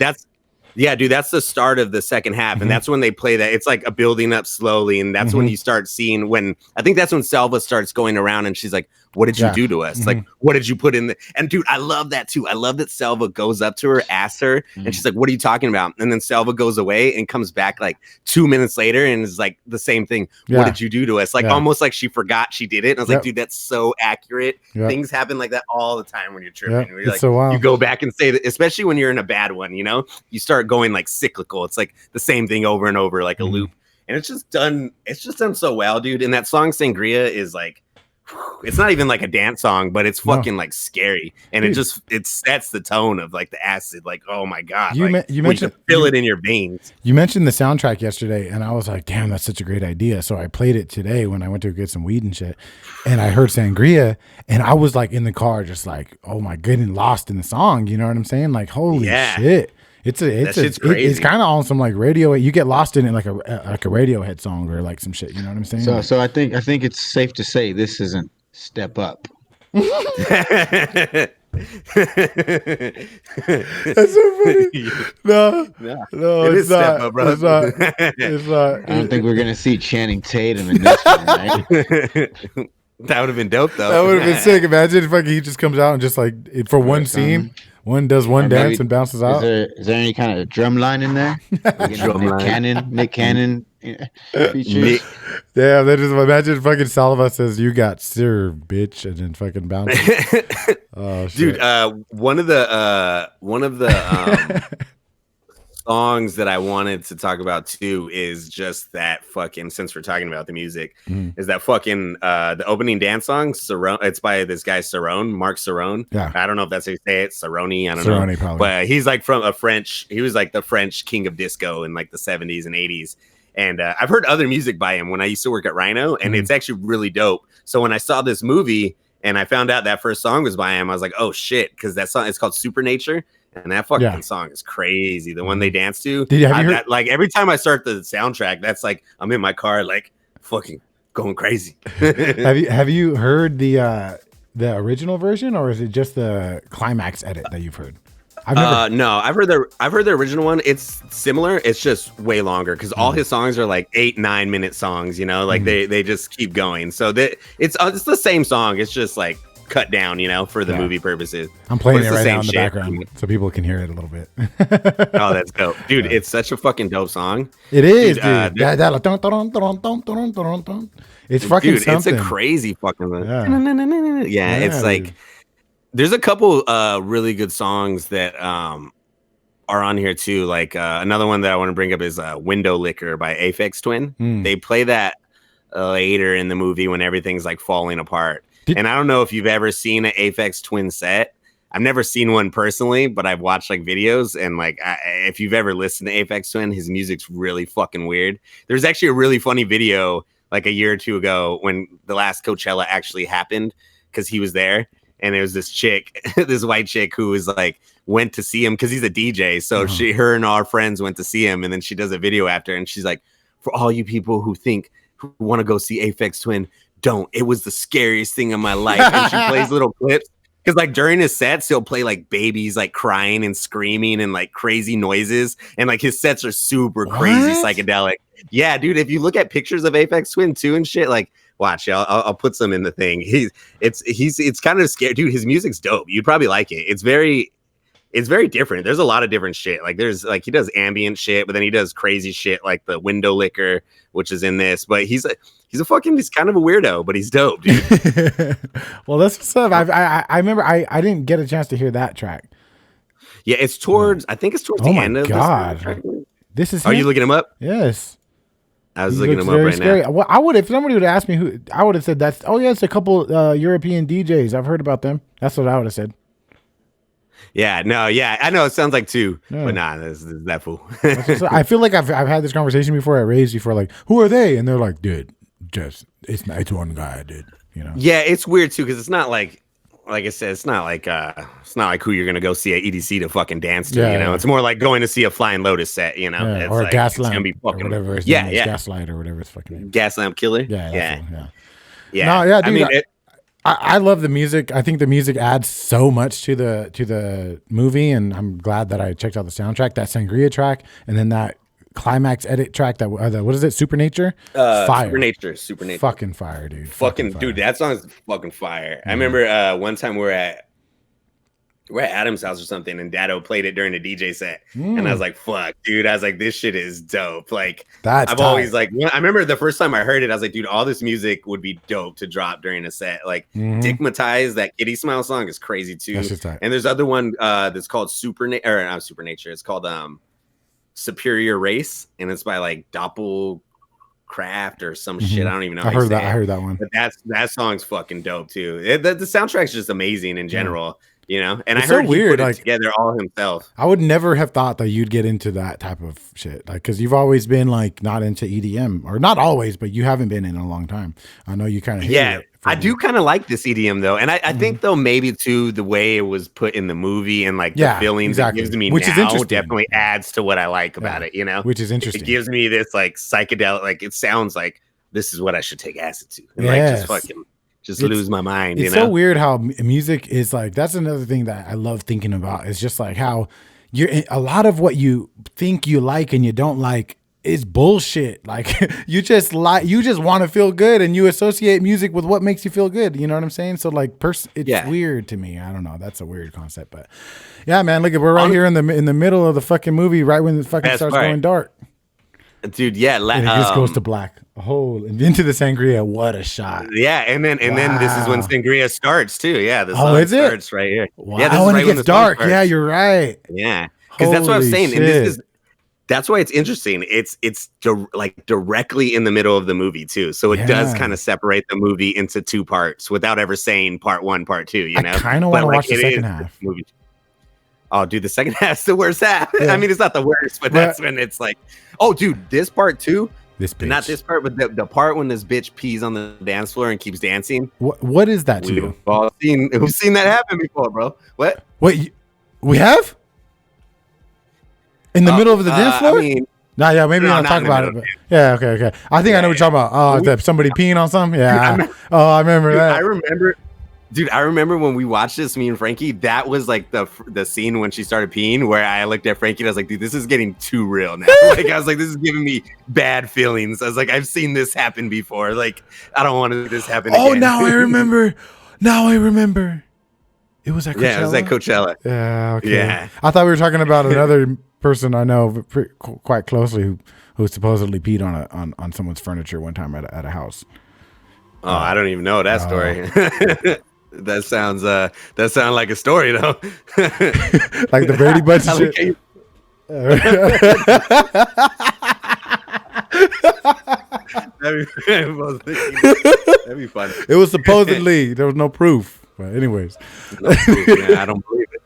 Yeah, dude, that's the start of the second half. And that's when they play that. It's like a building up slowly. And that's when you start seeing I think that's when Selva starts going around and she's like, what did you do to us? Like, what did you put in the, and dude, I love that too. I love that Selva goes up to her, asks her, and she's like, what are you talking about? And then Selva goes away and comes back like 2 minutes later and is like the same thing. What did you do to us? Like almost like she forgot she did it. And I was like, dude, that's so accurate. Things happen like that all the time when you're tripping. You're like, so wild. You go back and say that, especially when you're in a bad one, you know, you start going like cyclical. It's like the same thing over and over, like a loop. And it's just done so well, dude. And that song Sangria is like, it's not even like a dance song, but it's fucking like scary. And dude, it sets the tone of like the acid, like, oh my God. You mentioned feel it in your veins. You mentioned the soundtrack yesterday, and I was like, damn, that's such a great idea. So I played it today when I went to get some weed and shit. And I heard Sangria, and I was like in the car, just like, oh my goodness, lost in the song. You know what I'm saying? Like, holy shit. It's kind of on some like radio. You get lost in it like a Radiohead song or like some shit. You know what I'm saying? So I think it's safe to say this isn't Step Up. That's so funny. No, it's not. Step Up, bro. It's not. I don't think we're gonna see Channing Tatum in this one, right? That would have been dope, though. That would have been sick. Imagine if he just comes out and just like for one scene. One does one dance and bounces out. Is there any kind of drum line in there? Nick Cannon features. Damn, they just imagine fucking Salva says, "You got served, bitch," and then fucking bounces. Oh shit. Dude, one of the songs that I wanted to talk about too is just that fucking, since we're talking about the music, is that fucking the opening dance song, Cerrone. It's by this guy Mark Cerrone. Yeah. I don't know if that's how you say it, Cerrone. I don't know. Probably. But he's like he was like the French king of disco in like the 70s and 80s. And I've heard other music by him when I used to work at Rhino, and it's actually really dope. So when I saw this movie and I found out that first song was by him, I was like, oh shit, because that song, it's called Supernature. And that fucking song is crazy. The one they dance to. Like every time I start the soundtrack, that's like I'm in my car, like fucking going crazy. Have you heard the original version, or is it just the Climax edit that you've heard? No, I've heard the original one. It's similar. It's just way longer because all his songs are like 8-9 minute songs. You know, like they just keep going. So it's the same song. It's just like cut down. You know, for the movie purposes. I'm playing it right now in the background so people can hear it a little bit. Oh, that's dope, dude! It's such a fucking dope song. It is, dude. It's fucking dude. something. It's a crazy fucking. Yeah, it's like. Dude. There's a couple really good songs that are on here too. Like another one that I want to bring up is Window Licker by Aphex Twin. They play that later in the movie when everything's like falling apart. And I don't know if you've ever seen an Aphex Twin set. I've never seen one personally, but I've watched like videos and like if you've ever listened to Aphex Twin, his music's really fucking weird. There's actually a really funny video like a year or two ago when the last Coachella actually happened because he was there. And there was this chick, this white chick who was like, went to see him because he's a DJ. So her and our friends went to see him. And then she does a video after. And she's like, for all you people who want to go see Aphex Twin, don't. It was the scariest thing in my life. And she plays little clips. Because like during his sets, he'll play like babies like crying and screaming and like crazy noises. And like his sets are super crazy psychedelic. Yeah, dude. If you look at pictures of Aphex Twin too and shit, like, watch, I'll put some in the thing. It's kind of scary, dude. His music's dope. You'd probably like it. It's very different. There's a lot of different shit. Like there's like he does ambient shit, but then he does crazy shit like the Window Licker, which is in this. But he's kind of a weirdo, but he's dope, dude. Well, that's what's up. I remember I didn't get a chance to hear that track. Yeah, it's towards. I think it's towards the end of God. This is. Are you looking him up? Yes. I was looking him up right now. Well, I would, if somebody would ask me who, I would have said that's. Oh yeah, it's a couple European DJs. I've heard about them. That's what I would have said. Yeah, no, yeah, I know it sounds like two, but nah, this is that fool. I feel like I've had this conversation before at Raised before, like, who are they? And they're like, dude, it's one guy, dude. You know? Yeah, it's weird too because it's not like I said, it's not like who you're gonna go see at EDC to fucking dance to. You know, it's more like going to see a Flying Lotus set. You know, it's or like, a Gaslamp, be fucking, or whatever. Gaslight or whatever it's fucking name. Gaslamp Killer. Yeah. No, yeah, dude. I love the music. I think the music adds so much to the movie, and I'm glad that I checked out the soundtrack, that Sangria track, and then that Climax edit track. That what is it? Supernature. Fire. Supernature. Fucking fire, dude. Fucking dude, that song is fucking fire. I remember one time we're at Adam's house or something, and Dado played it during the DJ set, and I was like, "Fuck, dude!" I was like, "This shit is dope." Like, always like. I remember the first time I heard it, I was like, "Dude, all this music would be dope to drop during a set." Like, Dickmatize, that Kitty Smile song is crazy too. And there's other one that's called not Supernature. It's called Superior Race, and it's by like Doppelcraft or some shit. I don't even know. I heard that one. But that song's fucking dope too. The soundtrack's just amazing in general. You know, and it's I heard so weird, he put it together all himself. I would never have thought that you'd get into that type of shit, like, because you've always been like not into EDM, or not always, but you haven't been in a long time. I know you kind of I do kind of like this EDM though, and I think though maybe too the way it was put in the movie and like the feelings it gives me, which now is interesting, definitely adds to what I like about it. You know, which is interesting. It gives me this like psychedelic, like it sounds like this is what I should take acid to, and like just fucking. Lose my mind. It's so weird how music is like, that's another thing that I love thinking about. It's just like how a lot of what you think you like and you don't like is bullshit. Like you just want to feel good, and you associate music with what makes you feel good. You know what I'm saying? So like it's weird to me. I don't know. That's a weird concept, but yeah, man, look, we're right here in the middle of the fucking movie, right when it fucking starts going dark. Dude, yeah, and it just goes to black. And into the Sangria. What a shot! Yeah, and then this is when Sangria starts too. Yeah, the song starts right here. Wow. Yeah, this is when it gets dark. Yeah, you're right. Yeah, because that's what I'm saying. And that's why it's interesting. It's like directly in the middle of the movie too, so it does kind of separate the movie into two parts without ever saying part one, part two. You know, I kind of want to watch the second half. Movie. Oh, dude, the second half's the worst half. Yeah. I mean, it's not the worst, but that's when it's like, oh, dude, this part too. This bitch. Not this part, but the part when this bitch pees on the dance floor and keeps dancing. What is that to you? We've seen that happen before, bro. What? Wait, we have? In the middle of the dance floor? I mean, maybe not talk about it. But yeah, okay. I think I know what you're talking about. Somebody peeing on something? Yeah. I remember that. Dude, I remember when we watched this, me and Frankie, that was like the scene when she started peeing where I looked at Frankie and I was like, dude, this is getting too real now. Like, I was like, this is giving me bad feelings. I was like, I've seen this happen before. Like, I don't want this happen again. Oh, now I remember. It was at Coachella? Yeah, it was at Coachella. Yeah, okay. Yeah. I thought we were talking about another person I know quite closely who supposedly peed on someone's furniture one time at a house. Oh, I don't even know that story. That sounds like a story though. Like the Brady Bunch shit. That'd be fun. It was supposedly, there was no proof. But anyways. No proof, man. I don't believe it.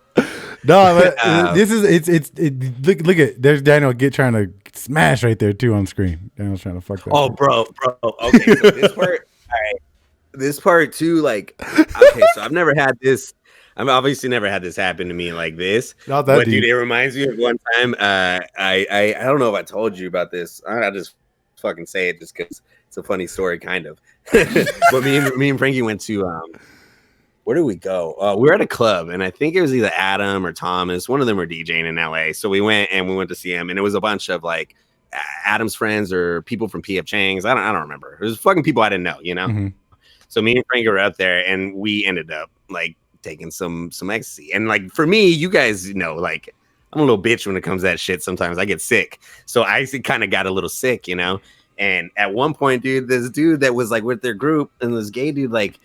No, but this is look at there's Daniel trying to smash right there too on screen. Daniel's trying to fuck that. Oh, bro. Okay, so this part, all right. This part too, like, okay, so I've never had this. I've obviously never had this happen to me like this. Not that but deep. dude, it reminds me of one time. I don't know if I told you about this. I'll just fucking say it just because it's a funny story, kind of. But me and Frankie went to where did we go? We were at a club, and I think it was either Adam or Thomas. One of them were DJing in LA. So we went to see him, and it was a bunch of like Adam's friends or people from PF Chang's. I don't remember. It was fucking people I didn't know, you know. Mm-hmm. So me and Frankie were up there, and we ended up like taking some ecstasy. And like for me, you guys know, like I'm a little bitch when it comes to that shit. Sometimes I get sick, so I kind of got a little sick, you know. And at one point, dude, this dude that was like with their group, and this gay dude like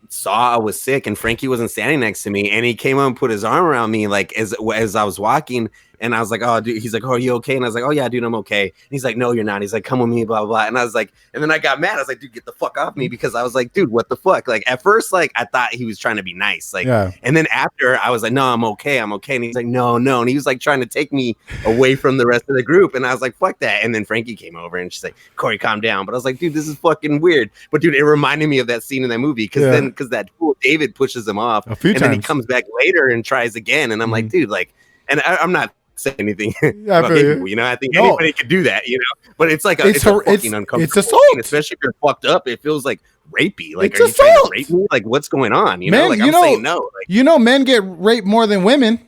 saw I was sick, and Frankie wasn't standing next to me, and he came up and put his arm around me like as I was walking. And I was like, oh, dude, he's like, oh, are you okay? And I was like, oh, yeah, dude, I'm okay. And he's like, no, you're not. He's like, come with me, blah, blah, blah. And I was like, and then I got mad. I was like, dude, get the fuck off me. Because I was like, dude, what the fuck? Like, at first, like, I thought he was trying to be nice. Like, yeah. And then after, I was like, no, I'm okay. And he's like, no. And he was like trying to take me away from the rest of the group. And I was like, fuck that. And then Frankie came over and she's like, Corey, calm down. But I was like, dude, this is fucking weird. But dude, it reminded me of that scene in that movie. Because that fool David pushes him off. A few times. Then he comes back later and tries again. And I'm like, dude, like, and I'm not say anything about people, you know. I think anybody could do that, you know. But it's like it's a fucking uncomfortable. It's assault, thing, especially if you're fucked up. It feels like rapey. Like, it's are you assault. trying to rape me? Like, what's going on? You know, like I'm saying no. Like, you know, men get raped more than women.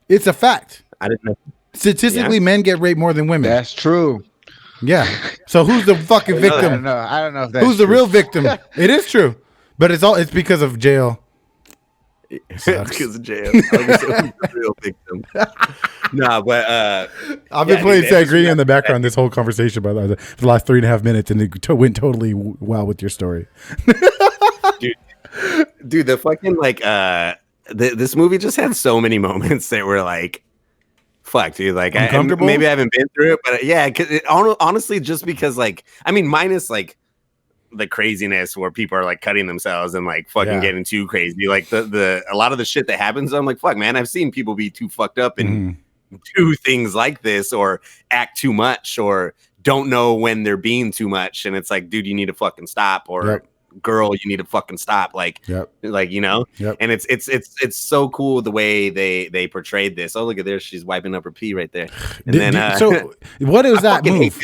It's a fact. I didn't know. Statistically, men get raped more than women. That's true. Yeah. So who's the fucking victim? I don't know if that's who's the real victim. It is true, but it's because of jail. It's because of jail. Like, so who's the real victim? Nah, but I've been playing Sangria in the background this whole conversation, by the way, for the last 3.5 minutes, and it went totally well with your story. dude, the fucking like this movie just had so many moments that were like, fuck, dude. Like, maybe I haven't been through it, but yeah, honestly, just because, like, I mean, minus like the craziness where people are like cutting themselves and like fucking getting too crazy, like a lot of the shit that happens, I'm like, fuck, man, I've seen people be too fucked up and do things like this or act too much or don't know when they're being too much, and it's like, dude, you need to fucking stop, or girl, you need to fucking stop, like you know. And it's so cool the way they portrayed this. Oh, look at there, she's wiping up her pee right there. And so what is that move?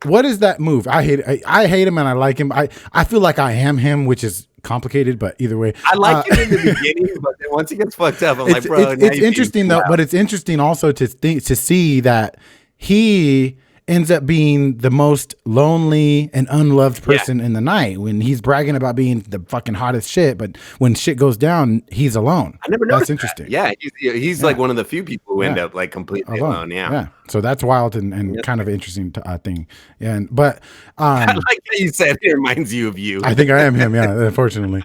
What is that move? I hate him and I like him. I feel like I am him, which is complicated, but either way, I like him in the beginning, but then once he gets fucked up, I'm like, bro, it's interesting though. But it's interesting also to see that he ends up being the most lonely and unloved person in the night, when he's bragging about being the fucking hottest shit, but when shit goes down, he's alone. I never noticed. That's interesting. That. Yeah, he's like one of the few people who end up like completely alone. Yeah. So that's wild and kind of interesting thing. But I like how you said it reminds you of you. I think I am him. Yeah, unfortunately.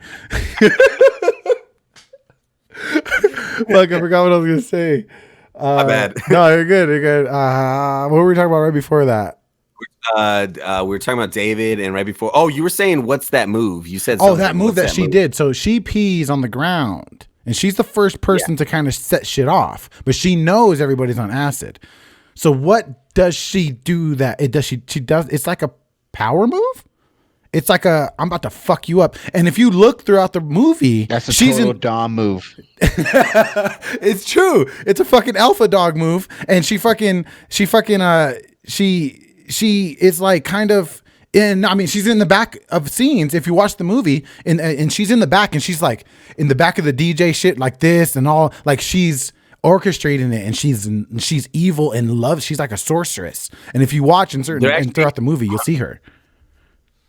Look, I forgot what I was gonna say. My bad. No, you're good. You're good. What were we talking about right before that? We were talking about David, and right before. Oh, you were saying, what's that move? You said. Oh, that move that she did. So she pees on the ground, and she's the first person to kind of set shit off, but she knows everybody's on acid. So what does she do? She does. It's like a power move. It's like I'm about to fuck you up. And if you look throughout the movie, that's a total Dom move. It's true. It's a fucking alpha dog move. And she is like kind of And I mean, she's in the back of scenes. If you watch the movie, and she's in the back, and she's like in the back of the DJ shit like this and all, like she's orchestrating it, and she's evil and love. She's like a sorceress. And if you watch and throughout the movie, you'll see her.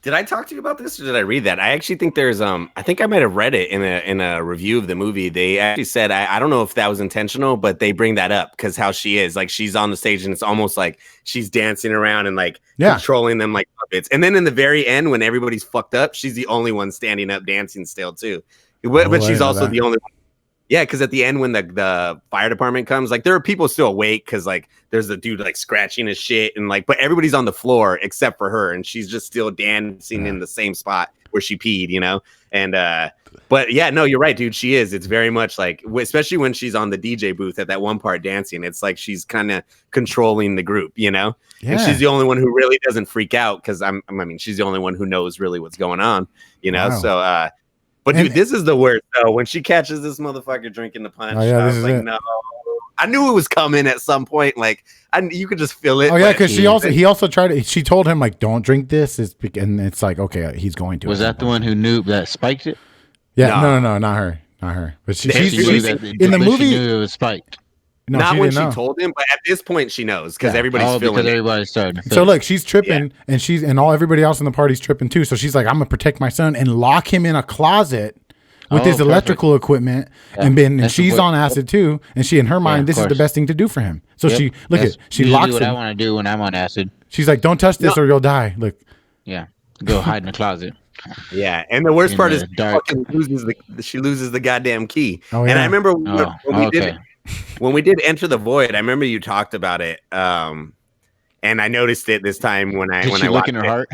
Did I talk to you about this, or did I read that? I actually think there's I think I might have read it in a review of the movie. They actually said I don't know if that was intentional, but they bring that up because how she is, like she's on the stage and it's almost like she's dancing around and like controlling them like puppets. And then in the very end, when everybody's fucked up, she's the only one standing up dancing still too. But she's also the only one. Yeah, because at the end when the fire department comes, like there are people still awake because like there's a dude like scratching his shit and like, but everybody's on the floor except for her, and she's just still dancing in the same spot where she peed, you know. And but yeah, no, you're right, dude. She is. It's very much like, especially when she's on the DJ booth at that one part dancing. It's like she's kind of controlling the group, you know. Yeah. And she's the only one who really doesn't freak out because I mean, she's the only one who knows really what's going on, you know. Wow. So. But dude, this is the worst though. When she catches this motherfucker drinking the punch, I was like, no. I knew it was coming at some point. Like, you could just feel it. Oh yeah, because he also tried to. She told him like, "Don't drink this." And it's like, okay, he's going to. Was that the one who knew that spiked it? Yeah, no, not her. But she's in the movie. She knew it was spiked. No, not when she told him, but at this point she knows because everybody's feeling because everybody's starting. So look, she's tripping, and everybody else in the party's tripping too. So she's like, "I'm gonna protect my son and lock him in a closet with his electrical equipment." And she's on acid too, and she in her mind, this is the best thing to do for him. So she locks him. What I want to do when I'm on acid. She's like, "Don't touch this or you'll die." Look. Yeah, go hide in the closet. Yeah, and the worst part is she loses the goddamn key. Oh, yeah. And I remember when we did Enter the Void, I remember you talked about it, and I noticed it this time when I look in her heart.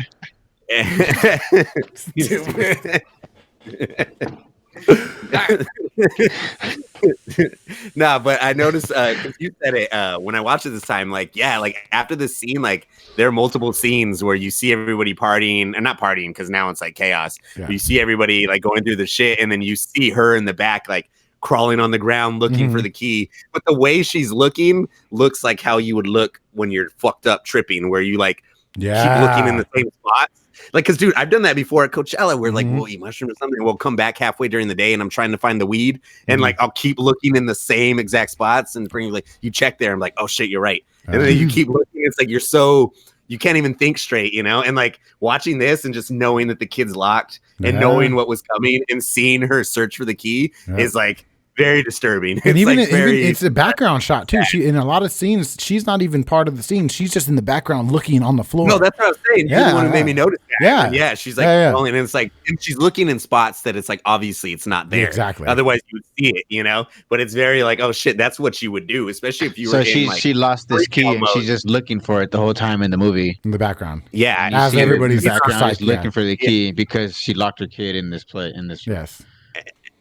No, but I noticed because you said it when I watched it this time. Like, yeah, like after this scene, like there are multiple scenes where you see everybody partying, and not partying because now it's like chaos. Yeah. You see everybody like going through the shit, and then you see her in the back, like crawling on the ground looking for the key. But the way she's looking looks like how you would look when you're fucked up tripping, where you like keep looking in the same spots. Like, because dude, I've done that before at Coachella where like we'll eat mushroom or something, we'll come back halfway during the day and I'm trying to find the weed and like I'll keep looking in the same exact spots and bring like you check there, I'm like, oh shit, you're right. And then you keep looking, it's like you can't even think straight, you know. And like watching this and just knowing that the kid's locked and knowing what was coming and seeing her search for the key is like very disturbing. And even it's a background shot too. She in a lot of scenes, she's not even part of the scene. She's just in the background looking on the floor. No, that's what I was saying. You're the one who made me notice that. Yeah, she's like, and it's like, and she's looking in spots that it's like obviously it's not there. Exactly. Otherwise you would see it, you know. But it's very like, oh shit, that's what you would do, especially if you were. So she lost this key and she's just looking for it the whole time in the movie. In the background. Yeah, as everybody's background looking for the key because she locked her kid in this play Yes.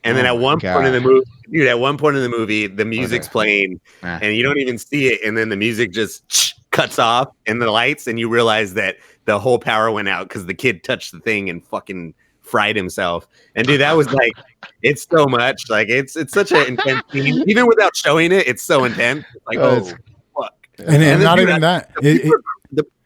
And then at one point in the movie, the music's playing and you don't even see it. And then the music just cuts off and the lights and you realize that the whole power went out because the kid touched the thing and fucking fried himself. And dude, that was like, it's so much. Like it's such an intense scene. Even without showing it, it's so intense. It's like, fuck. And not even that.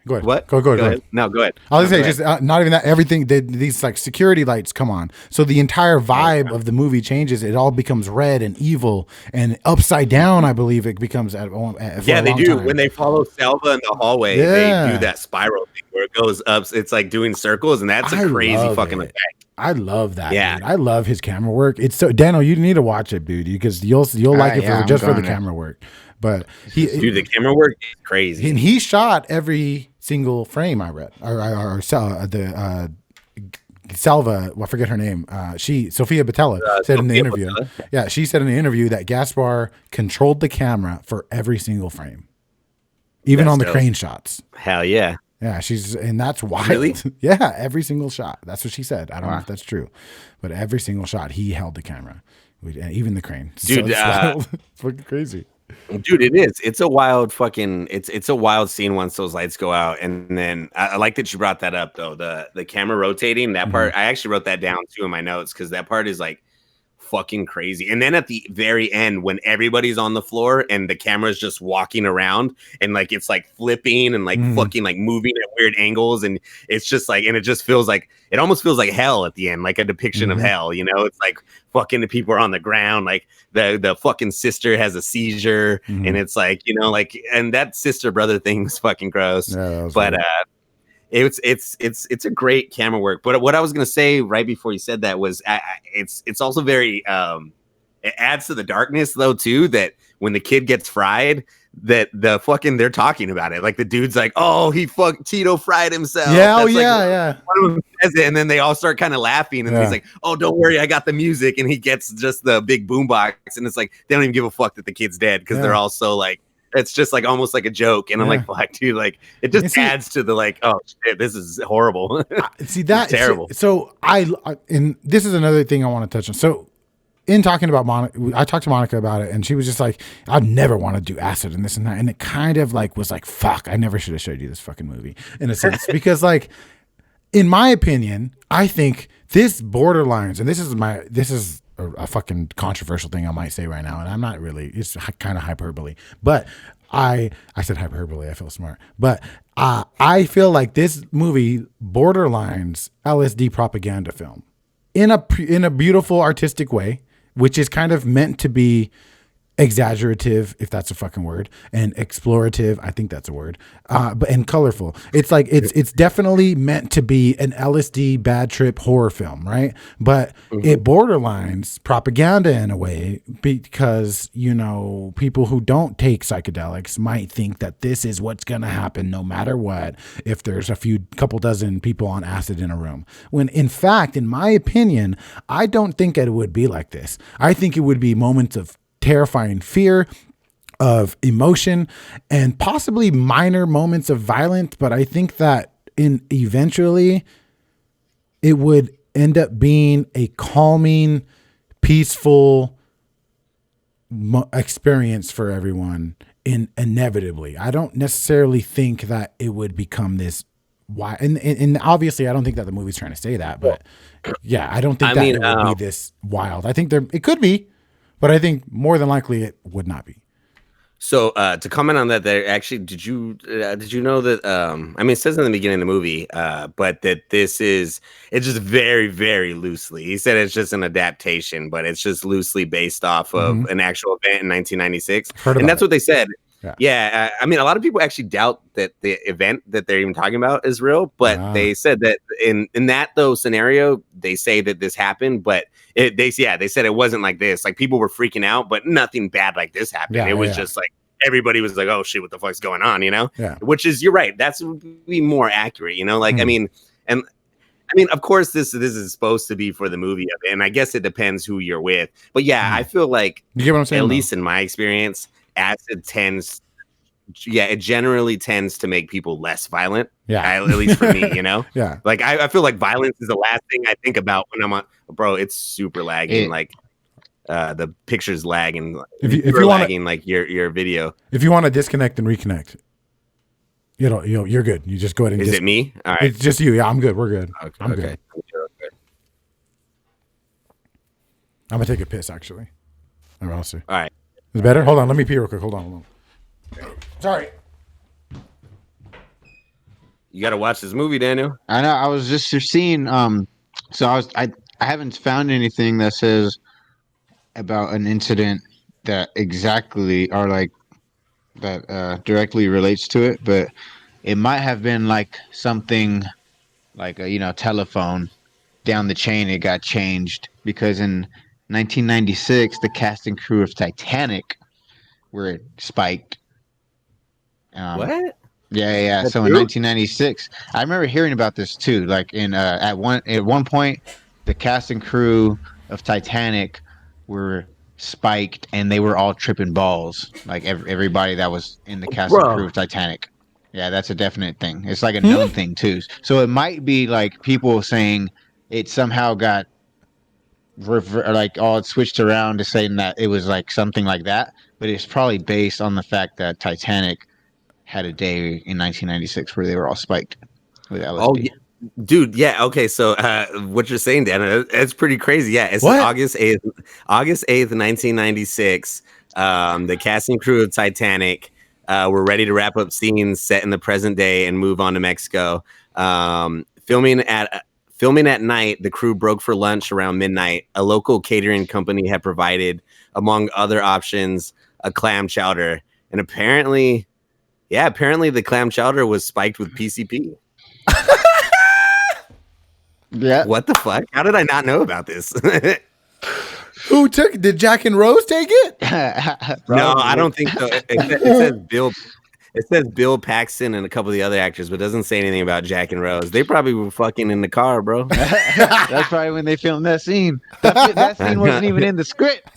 Go ahead. What? Go ahead. No, go ahead. I was gonna say, just not even that. Everything, these like security lights come on, so the entire vibe of the movie changes. It all becomes red and evil and upside down. I believe it becomes. They do. Time. When they follow Selva in the hallway, they do that spiral thing where it goes up. It's like doing circles, and that's a crazy fucking effect. I love that. Yeah, dude. I love his camera work. It's so Daniel, you need to watch it, dude, because you'll like it for the camera work. But the camera work is crazy. And he shot every single frame. I read, or Salva. Well, I forget her name. Sophia Boutella said in the interview. Yeah, she said in the interview that Gaspar controlled the camera for every single frame, even on the crane shots. Hell yeah. Yeah, and that's wild. Really? Yeah, every single shot. That's what she said. I don't know if that's true, but every single shot he held the camera, even the crane. Dude, it's fucking crazy. Dude, it is. It's a wild fucking. It's a wild scene once those lights go out, and then I like that you brought that up though. The camera rotating that part. I actually wrote that down too in my notes because that part is like fucking crazy. And then at the very end, when everybody's on the floor and the camera's just walking around and like it's like flipping and like fucking like moving at weird angles, and it's just like, and it just feels like, it almost feels like hell at the end, like a depiction of hell, you know? It's like fucking the people are on the ground, like the fucking sister has a seizure, and it's like, you know, like, and that sister brother thing was fucking gross. Yeah, but it's a great camera work. But what I was gonna say right before you said that was it's also very it adds to the darkness though too, that when the kid gets fried, that the fucking they're talking about it, like the dude's like, oh, Tito fried himself. Yeah. That's Oh yeah. one of them says it, and then they all start kind of laughing, and he's like, oh, don't worry, I got the music, and he gets just the big boombox, and it's like they don't even give a fuck that the kid's dead because they're all so like, it's just like almost like a joke, and I'm like, fuck, dude, like it just adds to the like, oh shit, this is horrible. See that terrible. So and this is another thing I want to touch on. So in talking about Monica, I talked to Monica about it, and she was just like, I'd never want to do acid and this and that, and it kind of like was like, fuck, I never should have showed you this fucking movie in a sense, because like, in my opinion, I think this borderlines, and this is a fucking controversial thing I might say right now, and I'm not really, it's kind of hyperbole, but I said hyperbole, I feel smart, but I feel like this movie borderlines LSD propaganda film in a beautiful artistic way, which is kind of meant to be exaggerative, if that's a fucking word, and explorative, I think that's a word, and colorful. It's like it's definitely meant to be an LSD bad trip horror film, right? But it borderlines propaganda in a way, because, you know, people who don't take psychedelics might think that this is what's gonna happen no matter what if there's a couple dozen people on acid in a room, when in fact, in my opinion, I don't think it would be like this. I think it would be moments of terrifying fear, of emotion, and possibly minor moments of violence. But I think that eventually it would end up being a calming, peaceful experience for everyone. Inevitably, I don't necessarily think that it would become this. Why? And obviously, I don't think that the movie's trying to say that. But yeah, I don't think it would be this wild. I think it could be. But I think more than likely it would not be. So to comment on that, there actually, did you know that? I mean, it says in the beginning of the movie, but that it's just very, very loosely. He said it's just an adaptation, but it's just loosely based off of an actual event in 1996, and that's what they said. Yeah, I mean, a lot of people actually doubt that the event that they're even talking about is real, but they said that in that though scenario, they say that this happened, but they said it wasn't like this. Like people were freaking out, but nothing bad like this happened. It was just like everybody was like, "Oh shit, what the fuck's going on?" You know? Yeah. Which is, you're right. That's would be more accurate. You know, like I mean, of course, this is supposed to be for the movie, and I guess it depends who you're with. But yeah, I feel like, you get what I'm saying, at least in my experience, acid it generally tends to make people less violent. Yeah, at least for me, you know. Yeah, like I feel like violence is the last thing I think about when I'm on. Bro, it's super lagging. Like the picture's lagging. If you're lagging, like your video. If you want to disconnect and reconnect, you're good. You just go ahead and. Is it me? All right, it's just you. Yeah, I'm good. We're good. Okay, I'm good. I'm gonna take a piss actually. I'll see. All right. Is it better? Hold on. Let me pee real quick. Hold on. Sorry. You got to watch this movie, Daniel. I know. I was just seeing. So I haven't found anything that says about an incident that exactly or like that directly relates to it, but it might have been like something like a telephone down the chain. It got changed because in 1996, the cast and crew of Titanic were spiked. What? Yeah. So in 1996, I remember hearing about this too. Like at one point, the cast and crew of Titanic were spiked, and they were all tripping balls. Like everybody that was in the cast and crew of Titanic. Yeah, that's a definite thing. It's like a known thing too. So it might be like people saying it somehow got it switched around to saying that it was like something like that, but it's probably based on the fact that Titanic had a day in 1996 where they were all spiked with LSD. Dude, yeah, okay. So what you're saying, Dan, it's pretty crazy. Yeah, it's What? August 8th, 1996. The casting crew of Titanic were ready to wrap up scenes set in the present day and move on to Mexico. Filming at night, the crew broke for lunch around midnight. A local catering company had provided, among other options, a clam chowder. And apparently the clam chowder was spiked with PCP. Yeah. What the fuck? How did I not know about this? Who took? Did Jack and Rose take it? No, I don't think so. It says Bill. It says Bill Paxton and a couple of the other actors, but it doesn't say anything about Jack and Rose. They probably were fucking in the car, bro. That's probably when they filmed that scene. That scene wasn't even in the script.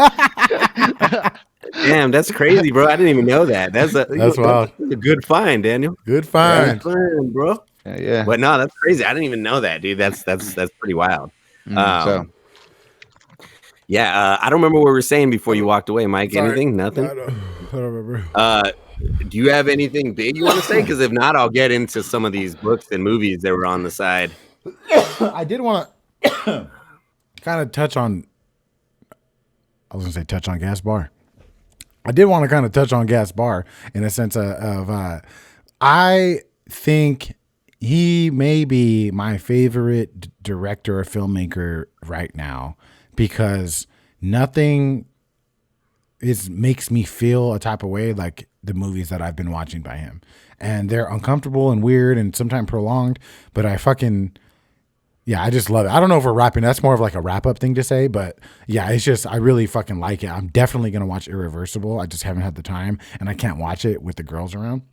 Damn, that's crazy, bro. I didn't even know that. That's wild. A good find, Daniel. Good find. Good find, bro. Yeah. But no, that's crazy. I didn't even know that, dude. That's pretty wild. So Yeah, I don't remember what we were saying before you walked away, Mike. Sorry. Anything? Nothing? I don't remember. Do you have anything big you want to say? Because if not, I'll get into some of these books and movies that were on the side. I did want to kind of touch on. I was gonna say touch on Gaspar. I did want to kind of touch on Gaspar in a sense of I think he may be my favorite director or filmmaker right now because nothing makes me feel a type of way like the movies that I've been watching by him. And they're uncomfortable and weird and sometimes prolonged, but I just love it. I don't know if we're wrapping. That's more of like a wrap up thing to say, but yeah, it's just, I really fucking like it. I'm definitely going to watch Irreversible. I just haven't had the time and I can't watch it with the girls around.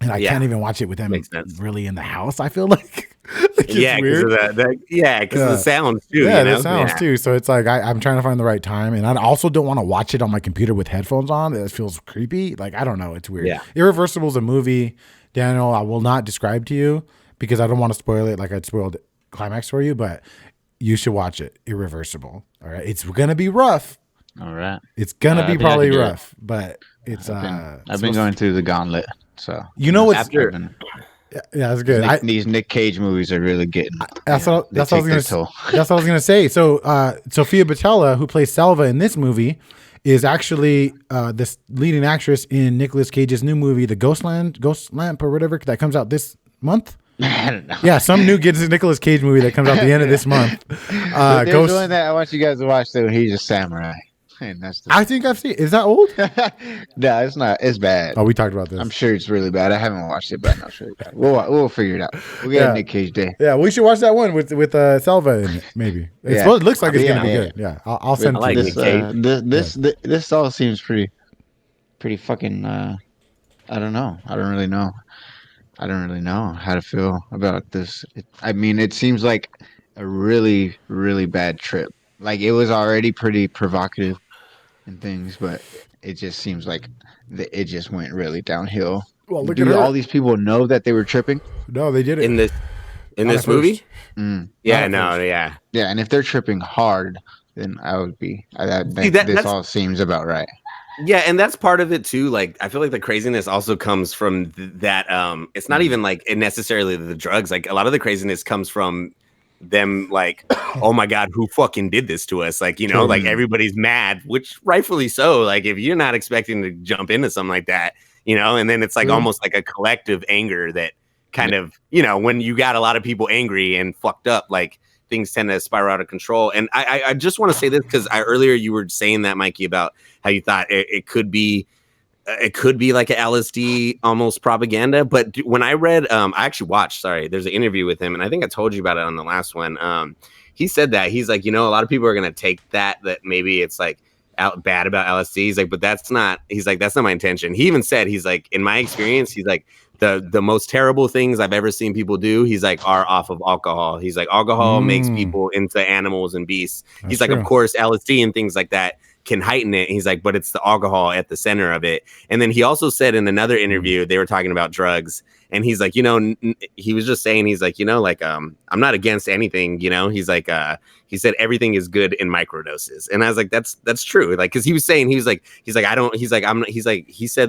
And I can't even watch it with them really in the house. I feel like it's because of the sounds too. Yeah, the sounds too. So it's like I'm trying to find the right time, and I also don't want to watch it on my computer with headphones on. It feels creepy. Like I don't know, it's weird. Yeah. Irreversible is a movie, Daniel. I will not describe to you because I don't want to spoil it. Like I spoiled Climax for you, but you should watch it. Irreversible. All right, it's gonna be rough. all right. It's gonna be probably rough, but it's. I've been going through the gauntlet. So you know what's after. Yeah, that's good. These Nick Cage movies are really getting. That's what I was gonna say. So Sophia Boutella, who plays Salva in this movie, is actually this leading actress in Nicolas Cage's new movie, The Ghost Lamp or whatever that comes out this month. I don't know. Yeah, some new Nicolas Cage movie that comes out the end of this month. There's one that I want you guys to watch though. He's a samurai. And that's I think I've seen. Is that old? No, it's not. It's bad. Oh, we talked about this. I'm sure it's really bad. I haven't watched it, but I know it's really bad. We'll figure it out. We'll get a Nick Cage day. Yeah, we should watch that one with Salva in it, maybe. It looks like it's gonna be good. Yeah, I'll send like it to you. This all seems pretty fucking. I don't know. I don't really know how to feel about this. It seems like a really, really bad trip. Like it was already pretty provocative and things, but it just seems like it just went really downhill. Well, look Do at her. all these people know that they were tripping? No, they did it In this at movie? Mm. Yeah, no, yeah. Yeah, and if they're tripping hard, then I would be. This all seems about right. Yeah, and that's part of it too. Like, I feel like the craziness also comes from that. It's not even like necessarily the drugs. Like, a lot of the craziness comes from them. Like, oh my god, who fucking did this to us? Like, like everybody's mad, which rightfully so. Like, if you're not expecting to jump into something like that, and then it's like almost like a collective anger that kind of, when you got a lot of people angry and fucked up, like things tend to spiral out of control. And I just want to say this because earlier you were saying that, Mikey, about how you thought it could be like a LSD almost propaganda. But when I read, I actually watched, there's an interview with him, and I think I told you about it on the last one. He said that he's like, a lot of people are going to take that maybe it's like out bad about LSD. He's like, but that's not my intention. He even said, he's like, in my experience, he's like, the most terrible things I've ever seen people do, he's like, are off of alcohol. He's like, alcohol makes people into animals and beasts. That's he's like, true. of course, LSD and things like that can heighten it. He's like, but it's the alcohol at the center of it. And then he also said in another interview, they were talking about drugs, and he's like, he was just saying, he's like, I'm not against anything, he's like, he said everything is good in microdoses. And I was like, that's true. Like, cause he was saying, he said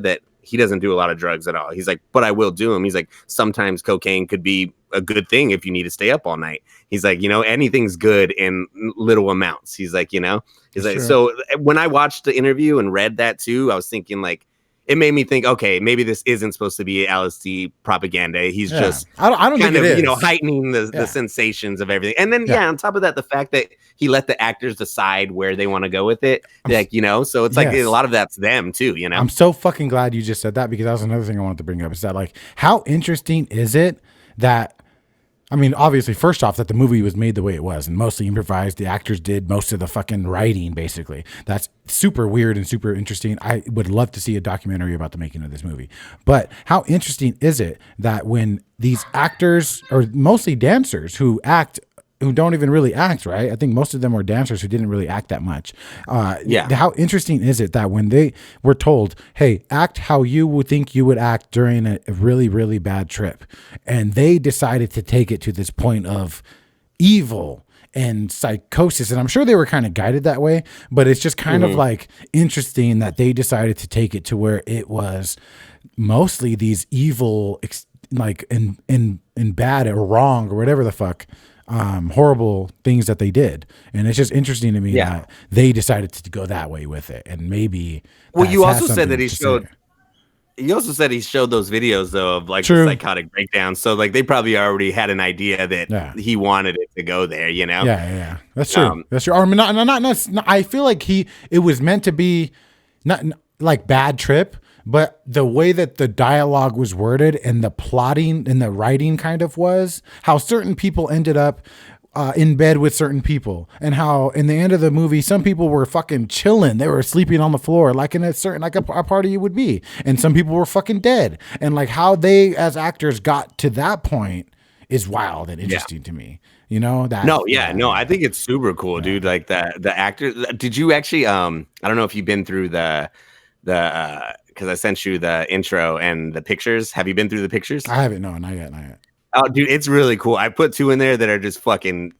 that he doesn't do a lot of drugs at all. He's like, but I will do them. He's like, sometimes cocaine could be a good thing if you need to stay up all night. He's like, anything's good in little amounts. He's like, he's like, so when I watched the interview and read that too, I was thinking like, it made me think, okay, maybe this isn't supposed to be LSD propaganda. He's just I don't kind think of, it is. Heightening the sensations of everything. And then, on top of that, the fact that he let the actors decide where they want to go with it. Like, so it's like a lot of that's them too, I'm so fucking glad you just said that, because that was another thing I wanted to bring up, is that like, how interesting is it that, I mean, obviously, first off, that the movie was made the way it was and mostly improvised. The actors did most of the fucking writing, basically. That's super weird and super interesting. I would love to see a documentary about the making of this movie. But how interesting is it that when these actors, or mostly dancers who don't even really act, right? I think most of them were dancers who didn't really act that much. How interesting is it that when they were told, hey, act how you would think you would act during a really, really bad trip, and they decided to take it to this point of evil and psychosis, and I'm sure they were kind of guided that way, but it's just kind of like interesting that they decided to take it to where it was mostly these evil, like in bad or wrong or whatever the fuck, horrible things that they did. And it's just interesting to me that they decided to go that way with it. And maybe you also said that he showed those videos though of like the psychotic breakdown, so like they probably already had an idea that he wanted it to go there, That's true. That's true. Or not, I feel like it was meant to be not like bad trip, but the way that the dialogue was worded and the plotting and the writing kind of was, how certain people ended up in bed with certain people, and how in the end of the movie, some people were fucking chilling. They were sleeping on the floor, like in a certain, like a party would be. And some people were fucking dead. And like how they, as actors, got to that point is wild and interesting to me. I think it's super cool, dude. Like the actor, did you actually, I don't know if you've been through the because I sent you the intro and the pictures. Have you been through the pictures? I haven't. No, not yet. Oh, dude, it's really cool. I put 2 in there that are just fucking.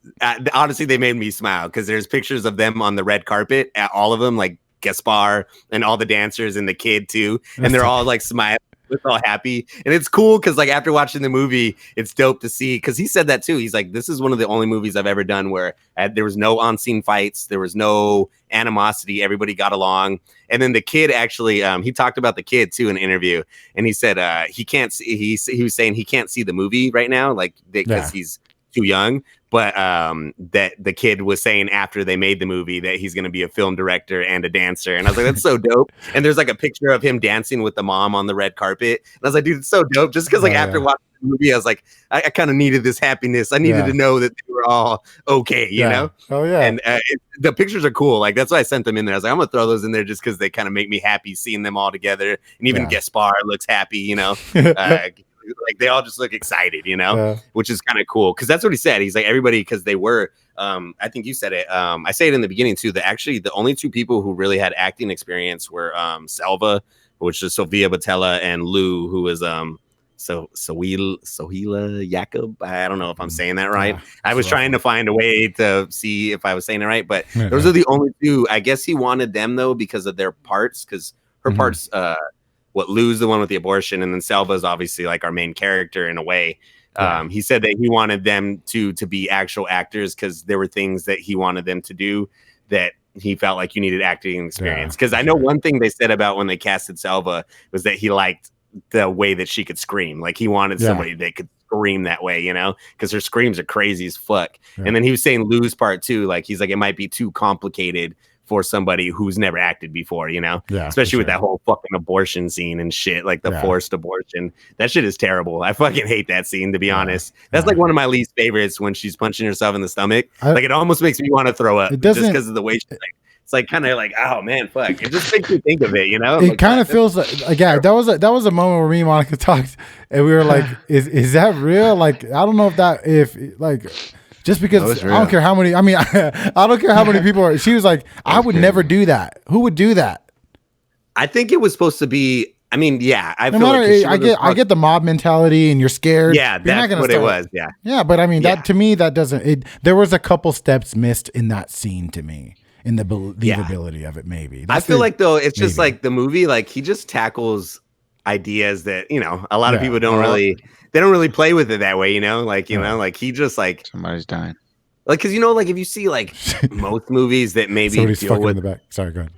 Honestly, they made me smile because there's pictures of them on the red carpet. All of them, like Gaspar and all the dancers and the kid too, and they're all like smiling. It's all happy, and it's cool because like after watching the movie, it's dope to see, because he said that too. He's like, this is one of the only movies I've ever done where there was no on-scene fights, there was no animosity, everybody got along. And then the kid actually, he talked about the kid too in an interview, and he said he can't see, he was saying he can't see the movie right now, like because he's too young. But that the kid was saying after they made the movie that he's going to be a film director and a dancer. And I was like, that's so dope. And there's like a picture of him dancing with the mom on the red carpet. And I was like, dude, it's so dope. Just because like after watching the movie, I was like, I kind of needed this happiness. I needed to know that they were all okay, you know? Oh, yeah. And the pictures are cool. Like, that's why I sent them in there. I was like, I'm going to throw those in there just because they kind of make me happy seeing them all together. And even Gaspar looks happy, you know? Like they all just look excited, you know, which is kind of cool, because that's what he said. He's like, everybody, because they were I think you said it, I say it in the beginning too, that actually the only 2 people who really had acting experience were Selva, which is Sofia Boutella, and Lou, who was Sohila Jacob. I don't know if I'm saying that right. I was trying to find a way to see if I was saying it right, but those are the only 2. I guess he wanted them though because of their parts, because her parts Lou's the one with the abortion, and then Selva's obviously like our main character in a way. He said that he wanted them to be actual actors because there were things that he wanted them to do that he felt like you needed acting experience. Because I know one thing they said about when they casted Selva was that he liked the way that she could scream. Like he wanted somebody that could scream that way, you know, because her screams are crazy as fuck. And then he was saying Lou's part too, like he's like, it might be too complicated for somebody who's never acted before, you know, especially with that whole fucking abortion scene and shit, like the forced abortion. That shit is terrible. I fucking hate that scene, to be honest. That's like one of my least favorites, when she's punching herself in the stomach. Like it almost makes me want to throw up just because of the way she's like, it's like kind of like, oh man, fuck. It just makes me think of it, you know? It kind of feels like that was a moment where me and Monica talked, and we were like, is that real? Like, I don't know if just because I don't care how many, I don't care how many people are. She was like, I would never do that. Who would do that? I think it was supposed to be, I get the mob mentality and you're scared. Yeah, that's what it was. Yeah. Yeah, but I mean, that to me, that doesn't, there was a couple steps missed in that scene to me, in the believability of it, maybe. I feel like though, it's just like the movie, like he just tackles ideas that a lot of people don't really play with it that way. Like like he just like Somebody's dying. like because like if you see like most movies that maybe Somebody's deal fucking with in the back. Sorry, go ahead.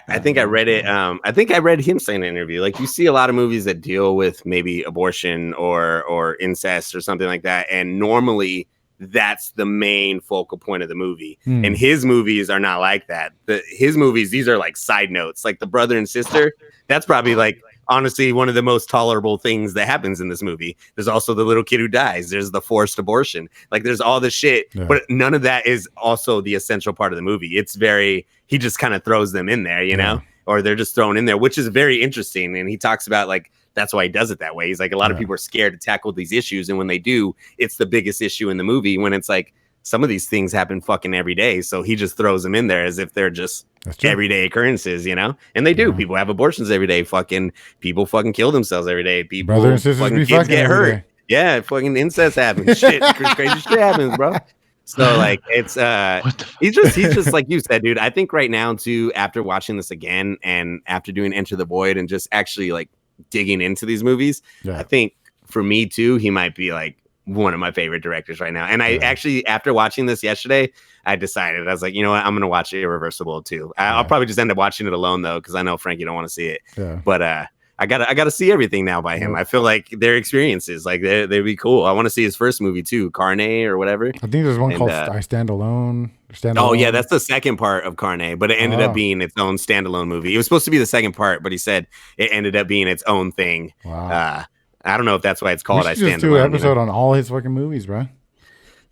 I think I read it. I think I read him saying in an interview. Like you see a lot of movies that deal with maybe abortion or incest or something like that, and normally that's the main focal point of the movie. And his movies are not like that. His movies, these are like side notes. Like the brother and sister, that's probably like honestly one of the most tolerable things that happens in this movie. There's also the little kid who dies. There's the forced abortion. Like there's all this shit, but none of that is also the essential part of the movie. It's he just kind of throws them in there, know, or they're just thrown in there, which is very interesting. And he talks about like, that's why he does it that way. He's like, a lot of people are scared to tackle these issues. And when they do, it's the biggest issue in the movie, when it's like, some of these things happen fucking every day. So he just throws them in there as if they're just everyday occurrences, and they do. People have abortions every day. People fucking kill themselves every day. People, brother and sisters, fucking kids get hurt. Yeah, fucking incest happens. Shit, crazy shit happens, bro. So like it's he's just like you said, dude. I think right now too, after watching this again and after doing Enter the Void and just actually like digging into these movies, I think for me too, he might be like one of my favorite directors right now. And I actually, after watching this yesterday, I decided, I was like, you know what, I'm gonna watch Irreversible too. I'll probably just end up watching it alone though, because I know Frankie don't want to see it. But I gotta see everything now by him. I feel like their experiences, like they'd be cool. I want to see his first movie too, Carne or whatever. I think there's one called I Stand Alone. Oh yeah, that's the second part of Carne, but it ended up being its own standalone movie. It was supposed to be the second part, but he said it ended up being its own thing. Wow. I don't know if that's why it's called I Stand Alone. Just do an episode on all his fucking movies, bro.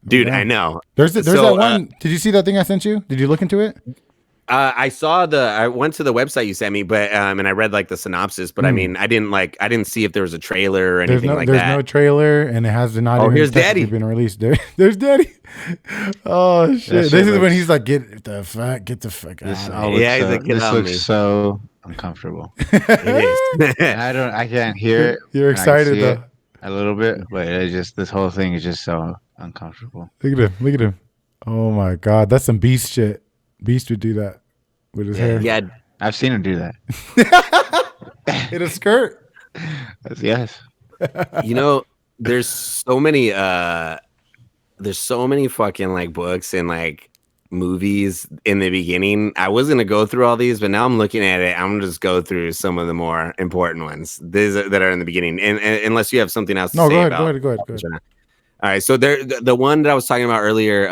Dude, I know. There's that one. Did you see that thing I sent you? Did you look into it? I went to the website you sent me, but and I read like the synopsis, but I mean, I didn't see if there was a trailer or anything like that. There's no trailer, and it has not even here's Daddy been released. There's Daddy. Oh shit! This is when he's like, get the fuck out. Yeah, this looks so uncomfortable. It is. I can't hear it. You're excited though. A little bit, but this whole thing is just so uncomfortable. Look at him. Oh my god, that's some Beast shit. Beast would do that with his hair. Yeah, I've seen him do that. In a skirt. Yes. There's so many fucking like books and like movies in the beginning. I was gonna go through all these, but now I'm looking at it, I'm gonna just go through some of the more important ones that are in the beginning. And unless you have something else to say about. Go ahead. All right, so the one that I was talking about earlier,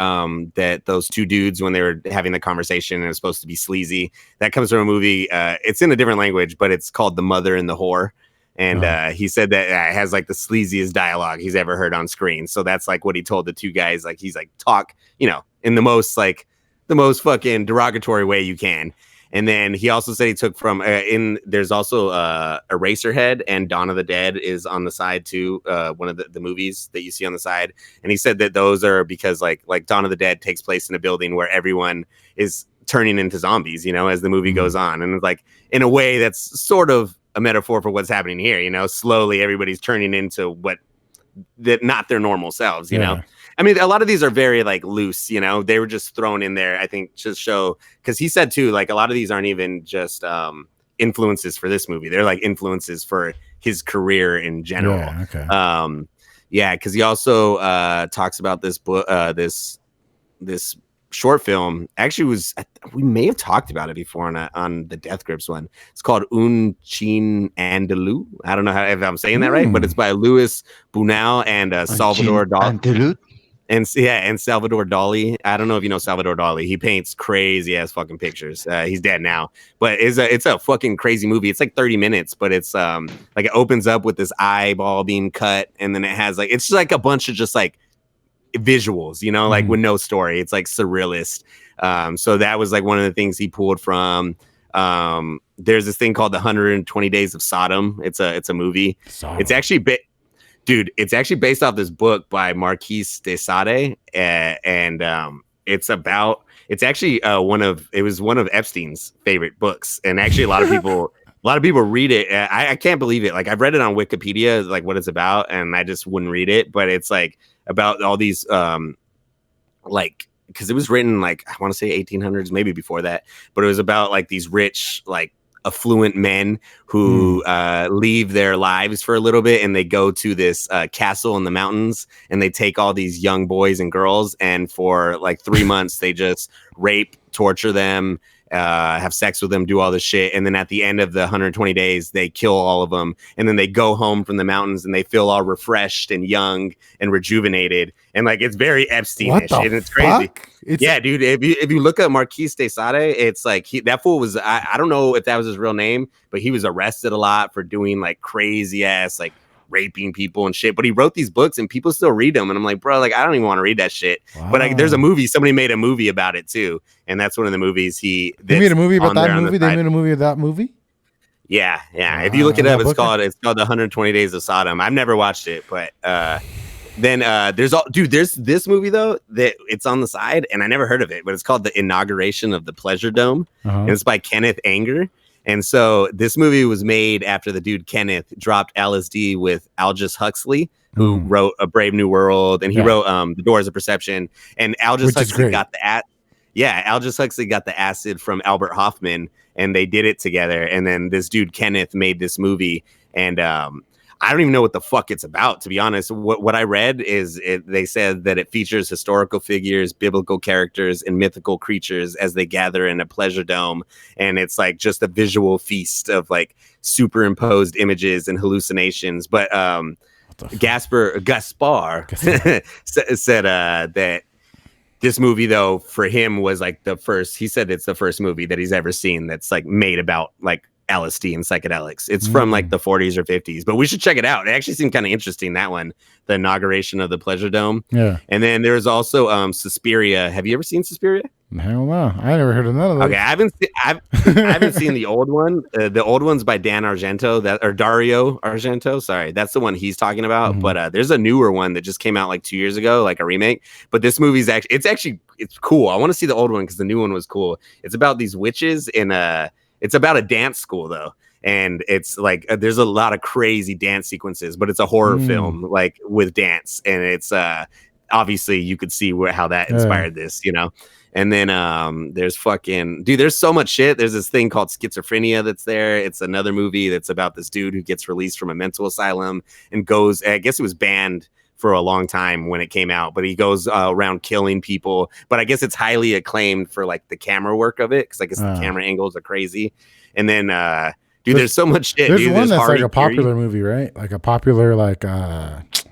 that those two dudes, when they were having the conversation and it was supposed to be sleazy, that comes from a movie. It's in a different language, but it's called The Mother and the Whore. And he said that it has like the sleaziest dialogue he's ever heard on screen. So that's like what he told the two guys. Like he's like, talk, in the most fucking derogatory way you can. And then he also said he took from there's also Eraserhead and Dawn of the Dead is on the side too. One of the movies that you see on the side. And he said that those are because like Dawn of the Dead takes place in a building where everyone is turning into zombies, as the movie goes on. And it's like in a way that's sort of a metaphor for what's happening here. Slowly everybody's turning into not their normal selves, you know? I mean, a lot of these are very like loose, they were just thrown in there, I think, to show, because he said too, like a lot of these aren't even just influences for this movie. They're like influences for his career in general. Yeah, okay. Because he also talks about this book, this short film. Actually, we may have talked about it before on the Death Grips one. It's called Un1verse. I don't know if I'm saying that right, but it's by Louis Bunau and Salvador Dali. And Salvador Dali. I don't know if you know Salvador Dali. He paints crazy ass fucking pictures. He's dead now, but it's a fucking crazy movie. It's like 30 minutes, but it's like it opens up with this eyeball being cut, and then it has like it's like a bunch of just like visuals, like with no story. It's like surrealist. So that was like one of the things he pulled from. There's this thing called the 120 Days of Sodom. It's a movie. It's actually it's actually based off this book by Marquis de Sade, and it's actually one of Epstein's favorite books, and actually a lot of people read it. I can't believe it. Like I've read it on Wikipedia, like what it's about, and I just wouldn't read it. But it's like about all these because it was written like I want to say 1800s, maybe before that, but it was about like these rich like affluent men who leave their lives for a little bit, and they go to this castle in the mountains, and they take all these young boys and girls, and for like 3 months they just rape, torture them, have sex with them, do all this shit, and then at the end of the 120 days they kill all of them, and then they go home from the mountains and they feel all refreshed and young and rejuvenated, and like it's very Epstein-ish, and it's crazy. Yeah, dude, if you look at Marquis de Sade, it's like that fool was I don't know if that was his real name, but he was arrested a lot for doing like crazy ass like raping people and shit, but he wrote these books and people still read them, and I'm like, bro, like I don't even want to read that shit. Wow. But like, there's a movie, somebody made a movie about it too, and that's one of the movies they made a movie about that movie. They made a movie of that movie. Yeah. If you look it up, it's called the 120 Days of Sodom. I've never watched it, but then there's this movie though that it's on the side, and I never heard of it, but it's called The Inauguration of the Pleasure Dome, and it's by Kenneth Anger. And so this movie was made after the dude Kenneth dropped LSD with Aldous Huxley, who wrote A Brave New World, and he wrote The Doors of Perception. And Aldous Huxley got Aldous Huxley got the acid from Albert Hoffman, and they did it together. And then this dude Kenneth made this movie, and I don't even know what the fuck it's about, to be honest. What I read is they said that it features historical figures, biblical characters, and mythical creatures as they gather in a pleasure dome. And it's like just a visual feast of like superimposed images and hallucinations. But Gaspar said that this movie, though, for him was like the first. He said it's the first movie that he's ever seen that's like made about like LSD and psychedelics. It's from like the 40s or 50s, but we should check it out. It actually seemed kind of interesting, that one, the inauguration of the Pleasure Dome. Yeah. And then there's also Suspiria. Have you ever seen Suspiria? Hell no, I never heard of none of those. Okay, I haven't seen the old one. The old one's by Dario Argento. Sorry, that's the one he's talking about. But there's a newer one that just came out like 2 years ago, like a remake. But this movie's it's cool. I want to see the old one because the new one was cool. It's about these witches in it's about a dance school though, and it's like there's a lot of crazy dance sequences, but it's a horror film like with dance, and it's obviously you could see how that inspired this, you know. And then there's there's so much shit. There's this thing called Schizophrenia that's there. It's another movie that's about this dude who gets released from a mental asylum and goes, I guess it was banned for a long time when it came out, but he goes around killing people. But I guess it's highly acclaimed for like the camera work of it, because I guess the camera angles are crazy. And then there's so much shit. There's one that's like a popular movie, right? Like a popular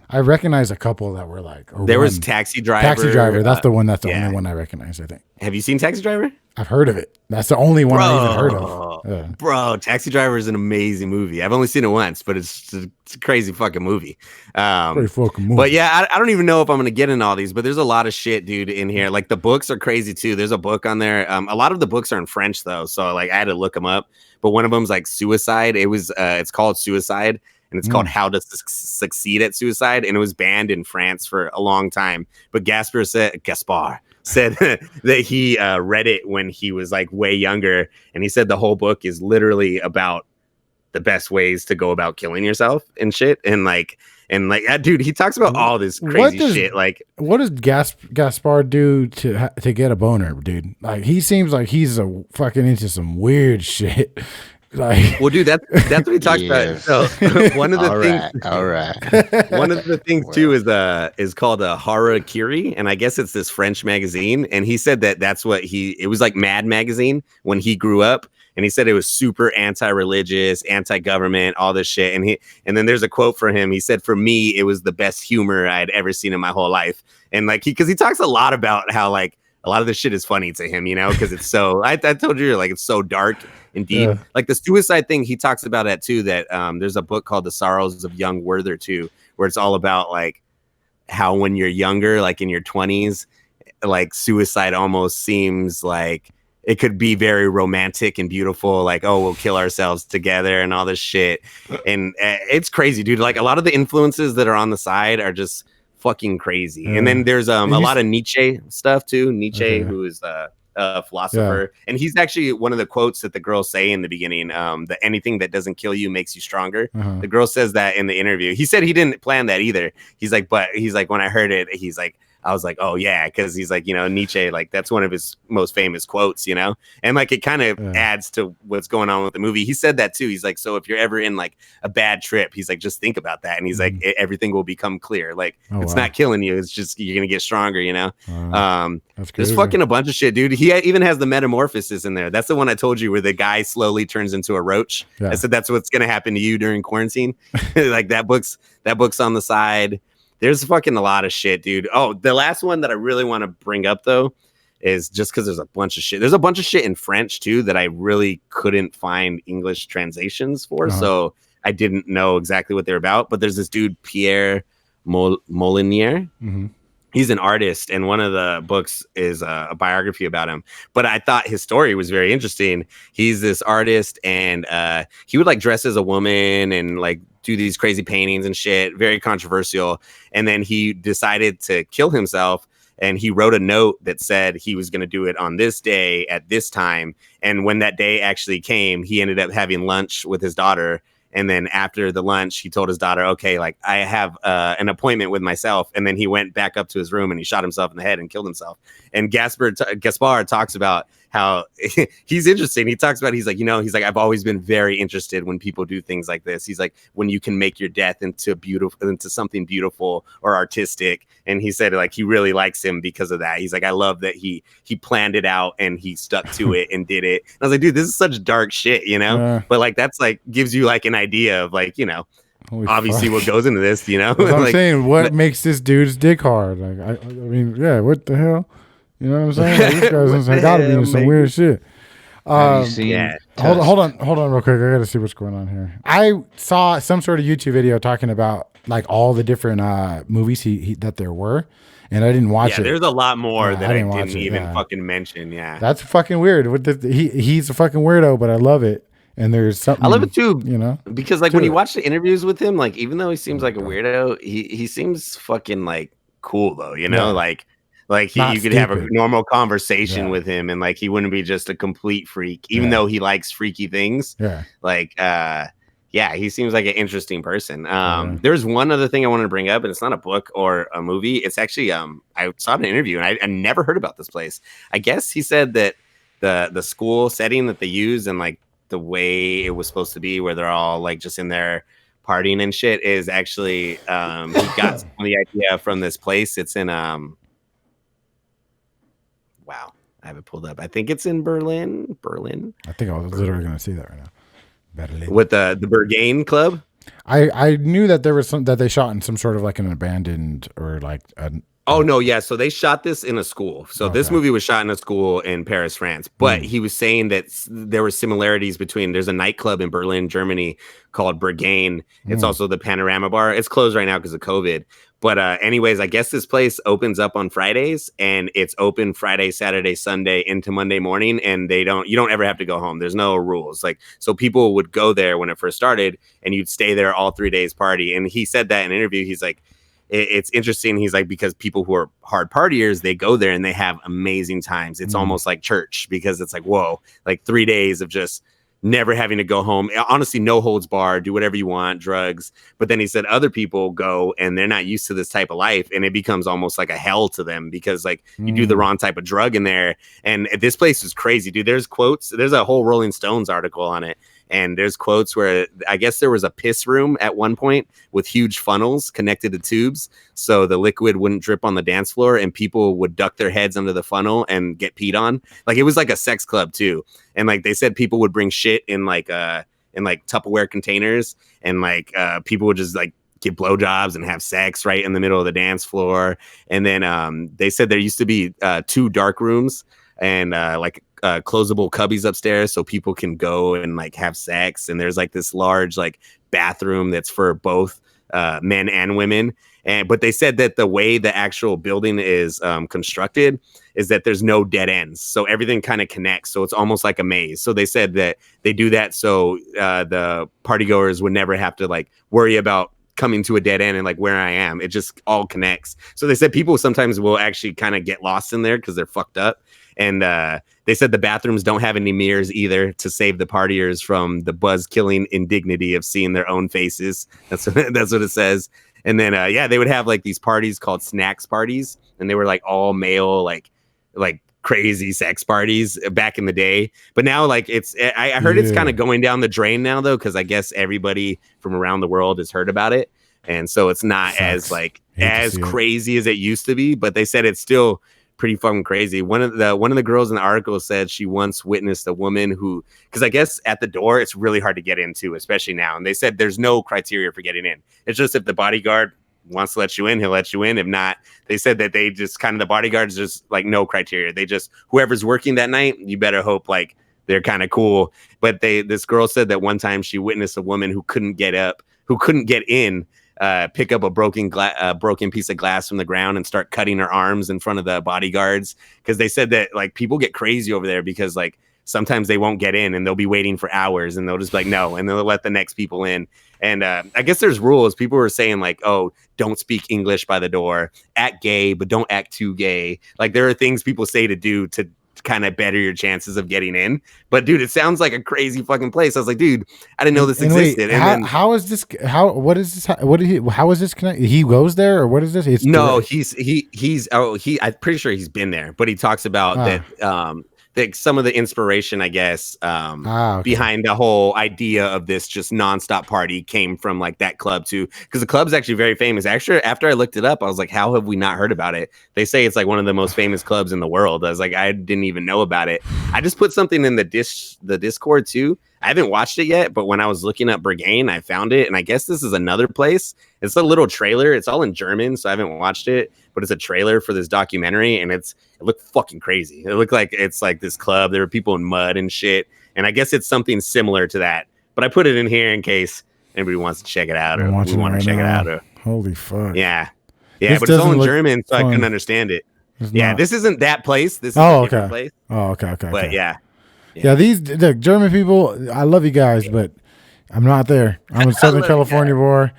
I recognize a couple that were like. There was Taxi Driver. Taxi Driver. That's the one. That's the only one I recognize, I think. Have you seen Taxi Driver? I've heard of it. That's the only one I even heard of. Bro, Taxi Driver is an amazing movie. I've only seen it once, but it's a crazy fucking movie. Pretty fucking movie. But yeah, I don't even know if I'm going to get in all these, but there's a lot of shit, dude, in here. Like the books are crazy too. There's a book on there. A lot of the books are in French though, so like I had to look them up. But one of them's like Suicide. It's called Suicide. And it's called How to Succeed at Suicide. And it was banned in France for a long time. But Gaspar said that he read it when he was like way younger. And he said the whole book is literally about the best ways to go about killing yourself and shit. And dude, he talks about all this crazy shit. Like, what does Gaspar do to get a boner, dude? Like, he seems like he's fucking into some weird shit. Like, well, dude, that's what he talks about. So one of the things, one of the things too is called a Harakiri, and I guess it's this French magazine. And he said that's what it was like Mad magazine when he grew up, and he said it was super anti-religious, anti-government, all this shit. And then there's a quote for him. He said, "For me, it was the best humor I'd ever seen in my whole life." And like because he talks a lot about how like a lot of this shit is funny to him, you know, because it's so. I told you, like, it's so dark and deep. Yeah. Like the suicide thing, he talks about that too. That there's a book called The Sorrows of Young Werther too, where it's all about like how when you're younger, like in your 20s, like suicide almost seems like it could be very romantic and beautiful. Like, oh, we'll kill ourselves together and all this shit. And it's crazy, dude. Like a lot of the influences that are on the side are just fucking crazy. And then there's a lot of Nietzsche stuff too. Nietzsche, who is a philosopher, and he's actually one of the quotes that the girls say in the beginning, that anything that doesn't kill you makes you stronger. The girl says that in the interview. He said he didn't plan that either. He's like when I heard it, he's like, I was like, oh yeah, because he's like, Nietzsche, like that's one of his most famous quotes, and like it kind of adds to what's going on with the movie. He said that too. He's like, so if you're ever in like a bad trip, he's like, just think about that, and he's like, everything will become clear. Like it's not killing you. It's just you're gonna get stronger. That's crazy. There's fucking a bunch of shit, dude. He even has the metamorphosis in there. That's the one I told you where the guy slowly turns into a roach. Yeah. I said that's what's gonna happen to you during quarantine. Like that book's on the side. There's fucking a lot of shit, dude. Oh, the last one that I really want to bring up though is just because there's a bunch of shit. There's a bunch of shit in French too that I really couldn't find English translations for, so I didn't know exactly what they're about. But there's this dude Pierre Molinier. He's an artist, and one of the books is a biography about him. But I thought his story was very interesting. He's this artist, and he would like dress as a woman and like do these crazy paintings and shit, very controversial. And then he decided to kill himself, and he wrote a note that said he was going to do it on this day at this time. And when that day actually came, he ended up having lunch with his daughter. And then after the lunch, he told his daughter, okay, like I have an appointment with myself. And then he went back up to his room and he shot himself in the head and killed himself. And Gaspard talks about how he's interesting. He talks about, he's like, I've always been very interested when people do things like this. He's like, when you can make your death into something beautiful or artistic. And he said like, he really likes him because of that. He's like, I love that he planned it out and he stuck to it and did it. And I was like, dude, this is such dark shit, but like, that's like, gives you like an idea of like, Holy obviously fuck. what goes into this, That's what I'm saying, what makes this dude's dick hard? Like, I mean, yeah, what the hell? You know what I'm saying? Like, this guy's gotta be in some weird shit. Have you seen hold on real quick. I gotta see what's going on here. I saw some sort of YouTube video talking about like all the different movies that there were, and I didn't watch it. There's a lot more that I didn't even yeah. fucking mention. Yeah, that's fucking weird. He's a fucking weirdo, but I love it. And there's something I love it too, because like when you it. watch the interviews with him, like even though he seems like a weirdo, he seems fucking like cool though, like you could have a normal conversation with him and like he wouldn't be just a complete freak, even though he likes freaky things. He seems like an interesting person. There's one other thing I wanted to bring up, and it's not a book or a movie. It's actually I saw an interview and I never heard about this place. I guess he said that the school setting that they use and like the way it was supposed to be, where they're all like just in there partying and shit, is actually he got the idea from this place. It's in wow, I have it pulled up. I think it's in Berlin. I think I was literally going to see that right now. Berlin. With the Berghain Club. I knew that there was some that they shot in some sort of like an abandoned or like Oh no, yeah. So they shot this in a school. So this movie was shot in a school in Paris, France. But he was saying that there were similarities between. There's a nightclub in Berlin, Germany called Berghain. It's also the Panorama Bar. It's closed right now because of COVID. But anyways, I guess this place opens up on Fridays, and it's open Friday, Saturday, Sunday into Monday morning, and you don't ever have to go home. There's no rules. Like, so people would go there when it first started, and you'd stay there all 3 days party. And he said that in an interview. He's like, it's interesting. He's like, because people who are hard partiers, they go there and they have amazing times. It's almost like church, because it's like, whoa, like 3 days of just never having to go home. Honestly, no holds barred, do whatever you want, drugs. But then he said other people go and they're not used to this type of life, and it becomes almost like a hell to them, because like you do the wrong type of drug in there. And this place is crazy, dude. There's quotes. There's a whole Rolling Stones article on it. And there's quotes where I guess there was a piss room at one point with huge funnels connected to tubes, so the liquid wouldn't drip on the dance floor, and people would duck their heads under the funnel and get peed on. Like, it was like a sex club too. And like they said, people would bring shit in like Tupperware containers, and like people would just like get blowjobs and have sex right in the middle of the dance floor. And then they said there used to be 2 dark rooms and closable cubbies upstairs, so people can go and like have sex. And there's like this large like bathroom that's for both men and women. But they said that the way the actual building is constructed is that there's no dead ends, so everything kind of connects, so it's almost like a maze. So they said that they do that so the partygoers would never have to like worry about coming to a dead end and like where I am. It just all connects. So they said people sometimes will actually kind of get lost in there because they're fucked up. And they said the bathrooms don't have any mirrors either, to save the partiers from the buzz-killing indignity of seeing their own faces. That's what it says. And then, they would have like these parties called snacks parties, and they were like all male, like crazy sex parties back in the day. But now, like, I heard it's kind of going down the drain now, though, because I guess everybody from around the world has heard about it, and so it's not as crazy as it used to be. But they said it's still pretty fucking crazy. One of the girls in the article said she once witnessed a woman who, because I guess at the door it's really hard to get into, especially now. And they said there's no criteria for getting in. It's just if the bodyguard wants to let you in, he'll let you in. If not, they said that they just kind of, the bodyguards just like no criteria. They just, whoever's working that night, you better hope like they're kind of cool. But this girl said that one time she witnessed a woman who couldn't get in, pick up a broken piece of glass from the ground and start cutting her arms in front of the bodyguards, because they said that like people get crazy over there because like sometimes they won't get in and they'll be waiting for hours and they'll just be like no, and they'll let the next people in. And I guess there's rules. People were saying like, oh, don't speak English by the door, act gay but don't act too gay. Like there are things people say to do to kind of better your chances of getting in. But dude, it sounds like a crazy fucking place. I was like, dude, I didn't know this existed. Wait, how is this connected? He goes there, or what is this? I'm pretty sure he's been there, but he talks about that some of the inspiration, I guess, behind the whole idea of this just nonstop party came from like that club too, because the club's actually very famous. Actually, after I looked it up, I was like, how have we not heard about it? They say it's like one of the most famous clubs in the world. I was like, I didn't even know about it. I just put something in the Discord too. I haven't watched it yet, but when I was looking up Berghain, I found it, and I guess this is another place. It's a little trailer. It's all in German, so I haven't watched it, but it's a trailer for this documentary, and it looked fucking crazy. It looked like it's like this club. There were people in mud and shit, and I guess it's something similar to that. But I put it in here in case anybody wants to check it out, or we want to check it out. Or, holy fuck! Yeah, but it's all in German, so I couldn't understand it. This isn't that place. This is a different place. Oh, okay. But yeah. These German people, I love you guys, but I'm not there. I'm a Southern California boy.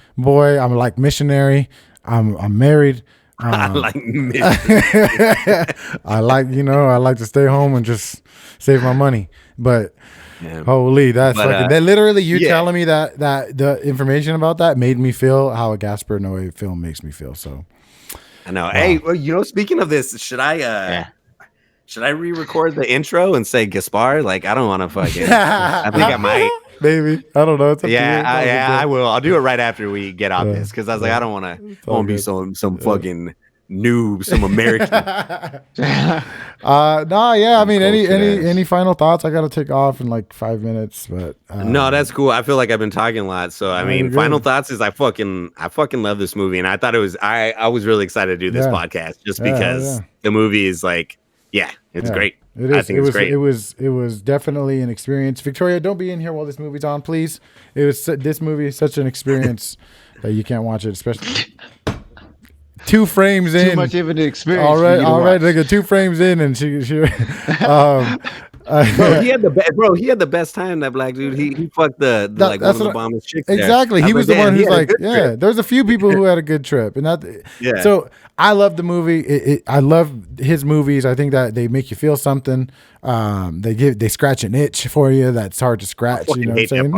I'm like missionary. I'm married. I like missionary. I like to stay home and just save my money. But holy, that's fucking. That literally, telling me that the information about that made me feel how a Gaspar Noé film makes me feel. So I know. Wow. Hey, well, speaking of this, should I re-record the intro and say Gaspar? Like, I don't want to fucking. I think I might. Maybe. I don't know. It's up to you. I will. I'll do it right after we get off this, because I was like, I don't want to be some fucking noob, some American. I mean, any final thoughts? I got to take off in like 5 minutes, but no, that's cool. I feel like I've been talking a lot, so I mean, final thoughts is I fucking love this movie, and I thought it was I was really excited to do this podcast just because the movie is like. Yeah, it's great. It is. I think it's great. It was definitely an experience. Victoria, don't be in here while this movie's on, please. This movie is such an experience that you can't watch it, especially 2 frames in. Too much of an experience. All right. They got 2 frames in, and she he had the best time. That black dude. He fucked one of the bombest chicks. Exactly. He was the one who's like, there's a few people who had a good trip, and so I love the movie. I love his movies. I think that they make you feel something. They scratch an itch for you that's hard to scratch. You know what I'm saying?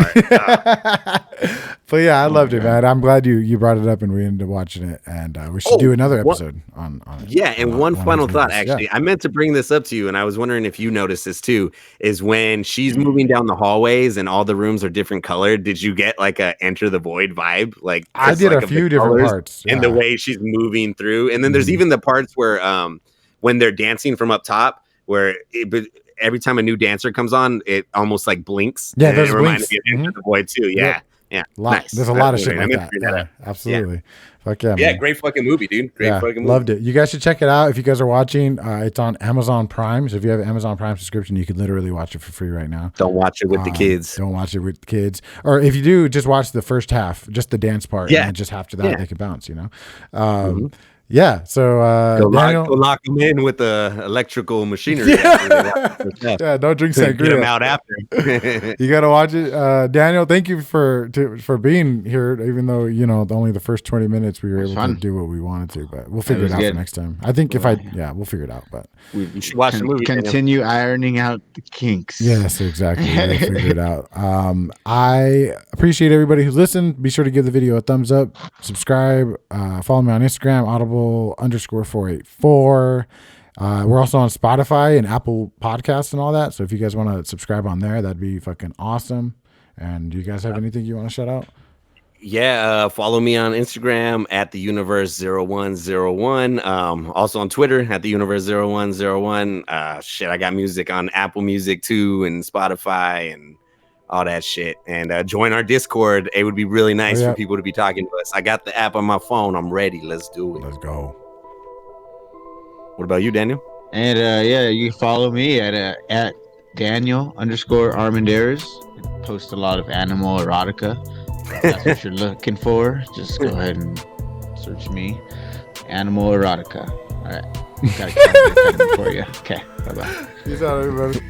But yeah, I loved it, man. I'm glad you brought it up and we ended up watching it, and we should do another episode on it. Yeah, and one final thought, actually. Yeah. I meant to bring this up to you, and I was wondering if you noticed this too, is when she's moving down the hallways and all the rooms are different colored, did you get like a Enter the Void vibe? Like I did a few different parts. And the way she's moving through. And then there's even the parts where when they're dancing from up top, where every time a new dancer comes on, it almost like blinks. Yeah, there's it reminds me of Enter the Void too. Yeah. Yeah. Nice. There's a lot of shit like that. Yeah, absolutely. Fuck yeah, man. Man. Great fucking movie, dude. Great fucking movie. Loved it. You guys should check it out. If you guys are watching, it's on Amazon Prime. So if you have an Amazon Prime subscription, you can literally watch it for free right now. Don't watch it with the kids. Don't watch it with the kids. Or if you do, just watch the first half, just the dance part. And then just after that, they can bounce, you know? Yeah, so Daniel, lock them in with the electrical machinery. Yeah, don't drink sangria. Get them out after. You gotta watch it. Daniel, thank you for being here. Even though only the first 20 minutes we were able to do what we wanted to, but we'll figure it out for next time. I think we'll figure it out. But we should watch the movie. Continue ironing out the kinks. Yes, exactly. We'll figure it out. I appreciate everybody who's listened. Be sure to give the video a thumbs up, subscribe, follow me on Instagram, Audible Audible_484. We're also on Spotify and Apple Podcasts and all that. So if you guys want to subscribe on there, that'd be fucking awesome. And do you guys have anything you want to shout out? Yeah, follow me on Instagram at the Universe0101. Also on Twitter at the Universe0101. Shit, I got music on Apple Music too, and Spotify and all that shit. And join our Discord. It would be really nice for people to be talking to us. I got the app on my phone. I'm ready. Let's do it. Let's go. What about you, Daniel? And you can follow me at Daniel_Armandares. I post a lot of animal erotica. If that's what you're looking for, just go ahead and search me. Animal erotica. All right. Got a comment for you. Okay. Bye-bye. Peace out, everybody.